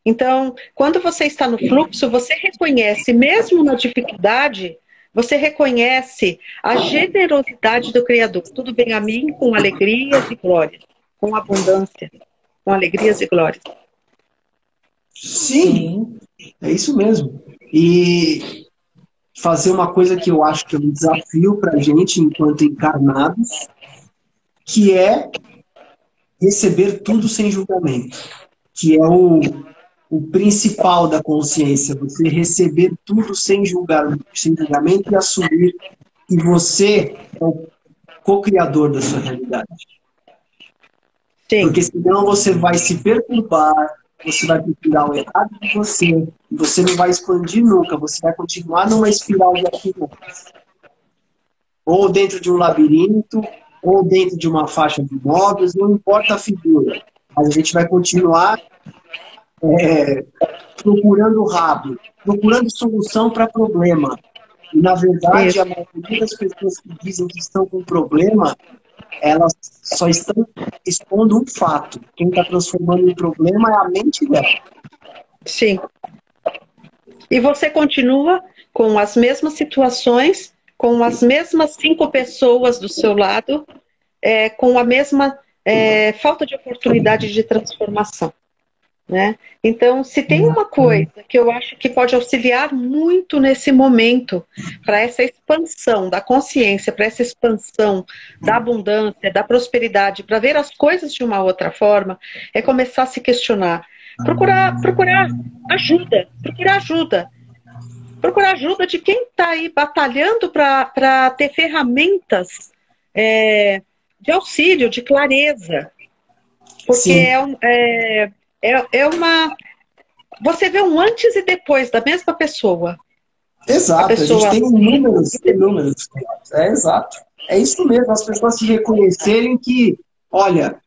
Então, quando você está no fluxo, você reconhece, mesmo na dificuldade, você reconhece a generosidade do Criador. Tudo bem a mim com alegrias e glórias, com abundância, com alegrias e glórias. Sim, é isso mesmo. E fazer uma coisa que eu acho que é um desafio para a gente enquanto encarnados, que é receber tudo sem julgamento, que é o principal da consciência, você receber tudo sem julgamento e assumir que você é o co-criador da sua realidade. Sim. Porque senão você vai se perturbar, você vai procurar o errado de você, e você não vai expandir nunca, você vai continuar numa espiral de afinidades. Ou dentro de um labirinto, ou dentro de uma faixa de móveis, não importa a figura, mas a gente vai continuar procurando rabo, procurando solução para problema. E, na verdade, a maioria das pessoas que dizem que estão com problema, elas só estão expondo um fato. Quem está transformando em problema é a mente dela. Sim. E você continua com as mesmas situações, com as mesmas 5 pessoas do seu lado, com a mesma falta de oportunidade de transformação. Né? Então, se tem uma coisa que eu acho que pode auxiliar muito nesse momento, para essa expansão da consciência, para essa expansão da abundância, da prosperidade, para ver as coisas de uma outra forma, é começar a se questionar. Procurar ajuda, procurar ajuda de quem está aí batalhando para ter ferramentas de auxílio, de clareza. Porque você vê um antes e depois da mesma pessoa. Exato, a gente tem inúmeros. É exato. É isso mesmo, as pessoas se reconhecerem que, olha,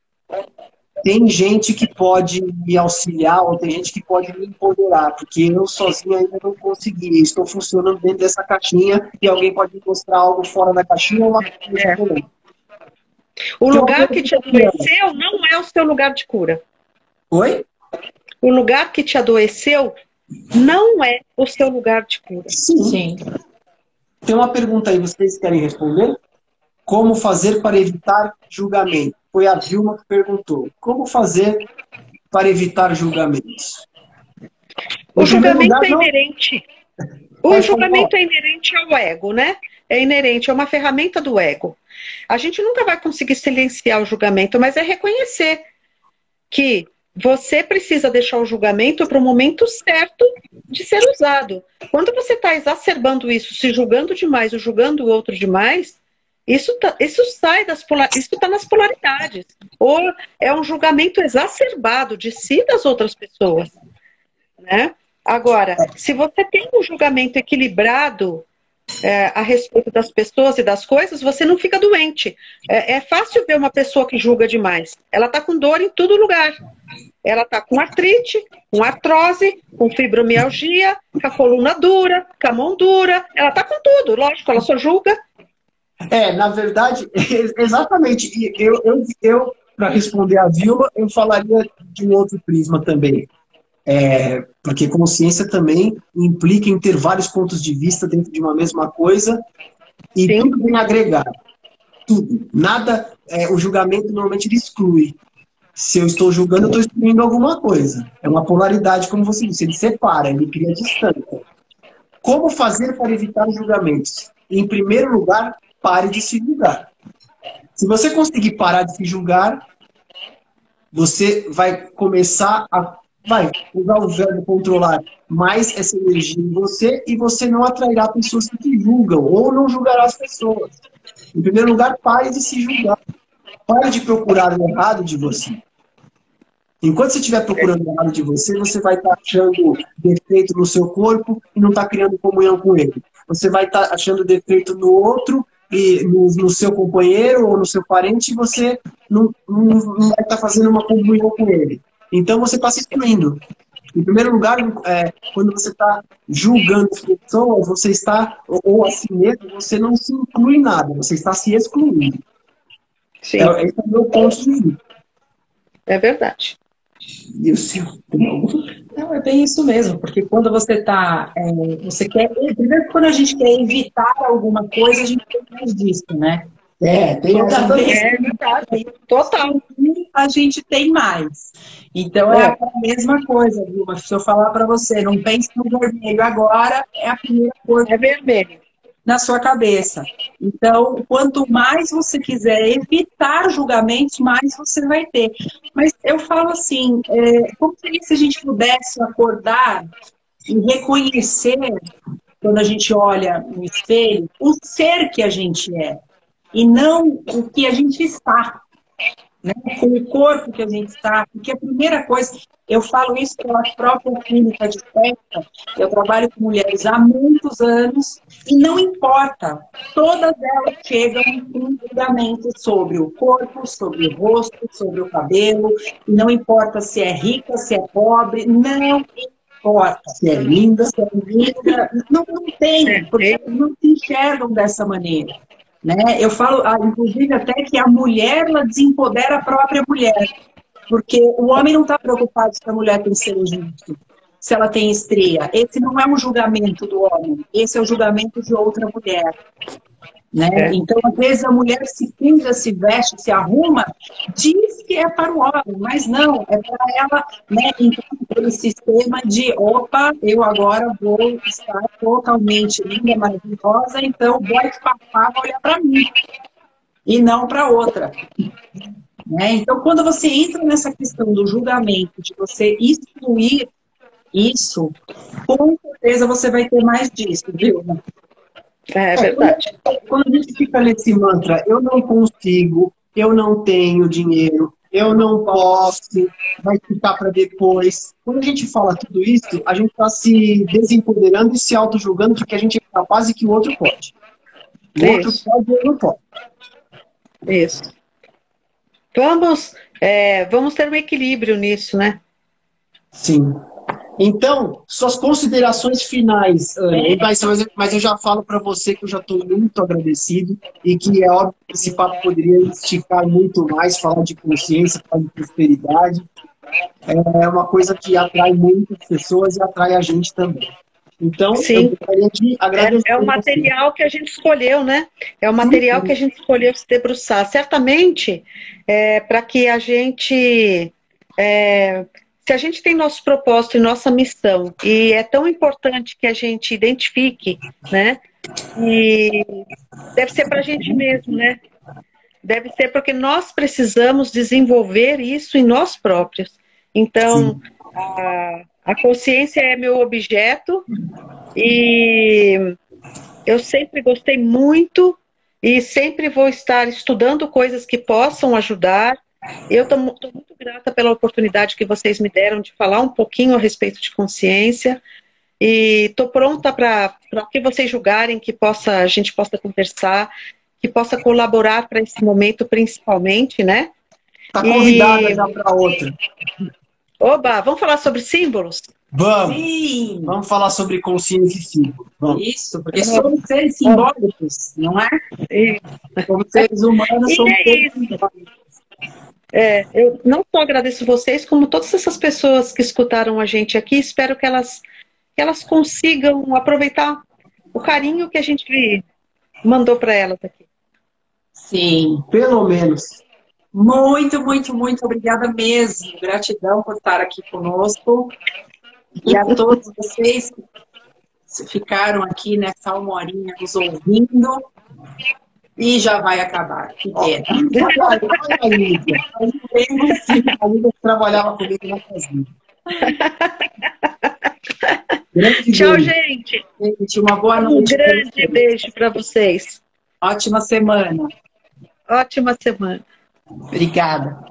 tem gente que pode me auxiliar, ou tem gente que pode me empoderar, porque eu sozinho ainda não consegui. Estou funcionando dentro dessa caixinha e alguém pode me mostrar algo fora da caixinha ou uma coisa diferente. O lugar que te adoeceu não é o seu lugar de cura. Oi? O lugar que te adoeceu não é o seu lugar de cura. Sim. Tem uma pergunta aí, vocês querem responder? Como fazer para evitar julgamento? Foi a Vilma que perguntou. Como fazer para evitar julgamentos? O julgamento é inerente. O julgamento é inerente ao ego, né? É inerente, é uma ferramenta do ego. A gente nunca vai conseguir silenciar o julgamento, mas é reconhecer que você precisa deixar o julgamento para o momento certo de ser usado. Quando você está exacerbando isso, se julgando demais ou julgando o outro demais, isso sai isso está nas polaridades. Ou é um julgamento exacerbado de si e das outras pessoas, né? Agora, se você tem um julgamento equilibrado a respeito das pessoas e das coisas, você não fica doente. É fácil ver uma pessoa que julga demais. Ela está com dor em todo lugar. Ela está com artrite, com artrose, com fibromialgia, com a coluna dura, com a mão dura. Ela está com tudo, lógico, ela só julga. Na verdade, exatamente. E eu para responder a Vilma, eu falaria de um outro prisma também. Porque consciência também implica em ter vários pontos de vista dentro de uma mesma coisa e Sim. Tudo vem agregar. Tudo. Nada, o julgamento normalmente ele exclui. Se eu estou julgando, eu estou excluindo alguma coisa. É uma polaridade, como você disse, ele separa, ele cria distância. Como fazer para evitar julgamentos? Em primeiro lugar, pare de se julgar. Se você conseguir parar de se julgar, você vai começar a usar o verbo controlar mais essa energia em você e você não atrairá pessoas que te julgam ou não julgará as pessoas. Em primeiro lugar, pare de se julgar. Pare de procurar o errado de você. Enquanto você estiver procurando o errado de você, você vai estar achando defeito no seu corpo e não está criando comunhão com ele. Você vai estar achando defeito no outro e no seu companheiro ou no seu parente e você não vai estar fazendo uma comunhão com ele. Então você está se excluindo. Em primeiro lugar, quando você está julgando as pessoas, você está, ou a si mesmo, você não se inclui em nada, você está se excluindo. Sim. Esse é o meu ponto de vista. É verdade. E o seu? Não, é bem isso mesmo, porque quando você está, primeiro quando a gente quer evitar alguma coisa, a gente tem mais disso, né? Tem essa verdade. Total. A gente tem mais. Então é a mesma coisa, Vilma. Se eu falar para você, não pense no vermelho agora, é a primeira cor. É vermelho. Na sua cabeça. Então, quanto mais você quiser evitar julgamentos, mais você vai ter. Mas eu falo assim, como seria se a gente pudesse acordar e reconhecer, quando a gente olha no espelho, o ser que a gente é, e não o que a gente está, né? Com o corpo que a gente está. Porque a primeira coisa, eu falo isso pela própria clínica de festa, eu trabalho com mulheres há muitos anos e não importa, todas elas chegam com julgamento sobre o corpo, sobre o rosto, sobre o cabelo, e não importa se é rica, se é pobre, não importa. Se é linda, não tem, porque não se enxergam dessa maneira. Né? Eu falo, inclusive, até que a mulher ela desempodera a própria mulher. Porque o homem não está preocupado se a mulher tem selo justo, se ela tem estria. Esse não é um julgamento do homem, esse é o julgamento de outra mulher. Né? Então, às vezes, a mulher se pinta, se veste, se arruma, diz que é para o homem, mas não, é para ela, né, entrar naquele sistema de, opa, eu agora vou estar totalmente linda, maravilhosa, então vou passar a olhar para mim, e não para outra. Né? Então, quando você entra nessa questão do julgamento, de você excluir isso, com certeza você vai ter mais disso, viu? É verdade. Quando a gente fica nesse mantra, eu não consigo, eu não tenho dinheiro, eu não posso, vai ficar para depois. Quando a gente fala tudo isso, a gente está se desempoderando e se auto-julgando de que a gente é capaz e que o outro pode. O outro pode e eu não posso. Isso. Vamos ter um equilíbrio nisso, né? Sim. Então, suas considerações finais, Ana. Mas eu já falo para você que eu já estou muito agradecido e que é óbvio que esse papo poderia esticar muito mais, falar de consciência, falar de prosperidade. É uma coisa que atrai muitas pessoas e atrai a gente também. Então, Sim. eu gostaria de agradecer. É o material que a gente escolheu, né? É o material que a gente escolheu se debruçar. Certamente, para que a gente... se a gente tem nosso propósito e nossa missão, e é tão importante que a gente identifique, né? E deve ser para a gente mesmo, né? Deve ser porque nós precisamos desenvolver isso em nós próprios. Então, a consciência é meu objeto e eu sempre gostei muito e sempre vou estar estudando coisas que possam ajudar. Eu estou muito grata pela oportunidade que vocês me deram de falar um pouquinho a respeito de consciência e estou pronta para que vocês julgarem, que a gente possa conversar, que possa colaborar para esse momento principalmente, né? Está convidada já para outra. Oba, vamos falar sobre símbolos? Vamos. Sim. Vamos falar sobre consciência e símbolo. Vamos. Isso, porque somos seres simbólicos, não é? Como seres humanos, somos seres simbólicos. Eu não só agradeço vocês, como todas essas pessoas que escutaram a gente aqui. Espero que elas consigam aproveitar o carinho que a gente mandou para elas aqui. Sim. Pelo menos. Muito, muito, muito obrigada mesmo. Gratidão por estar aqui conosco. E a todos vocês que ficaram aqui nessa 1 horinha nos ouvindo. E já vai acabar. Que pena. Olha a Lídia. A Lídia trabalhava comigo na fazenda. Tchau, gente. Uma boa noite. Um grande beijo para vocês. Ótima semana. Ótima semana. Obrigada.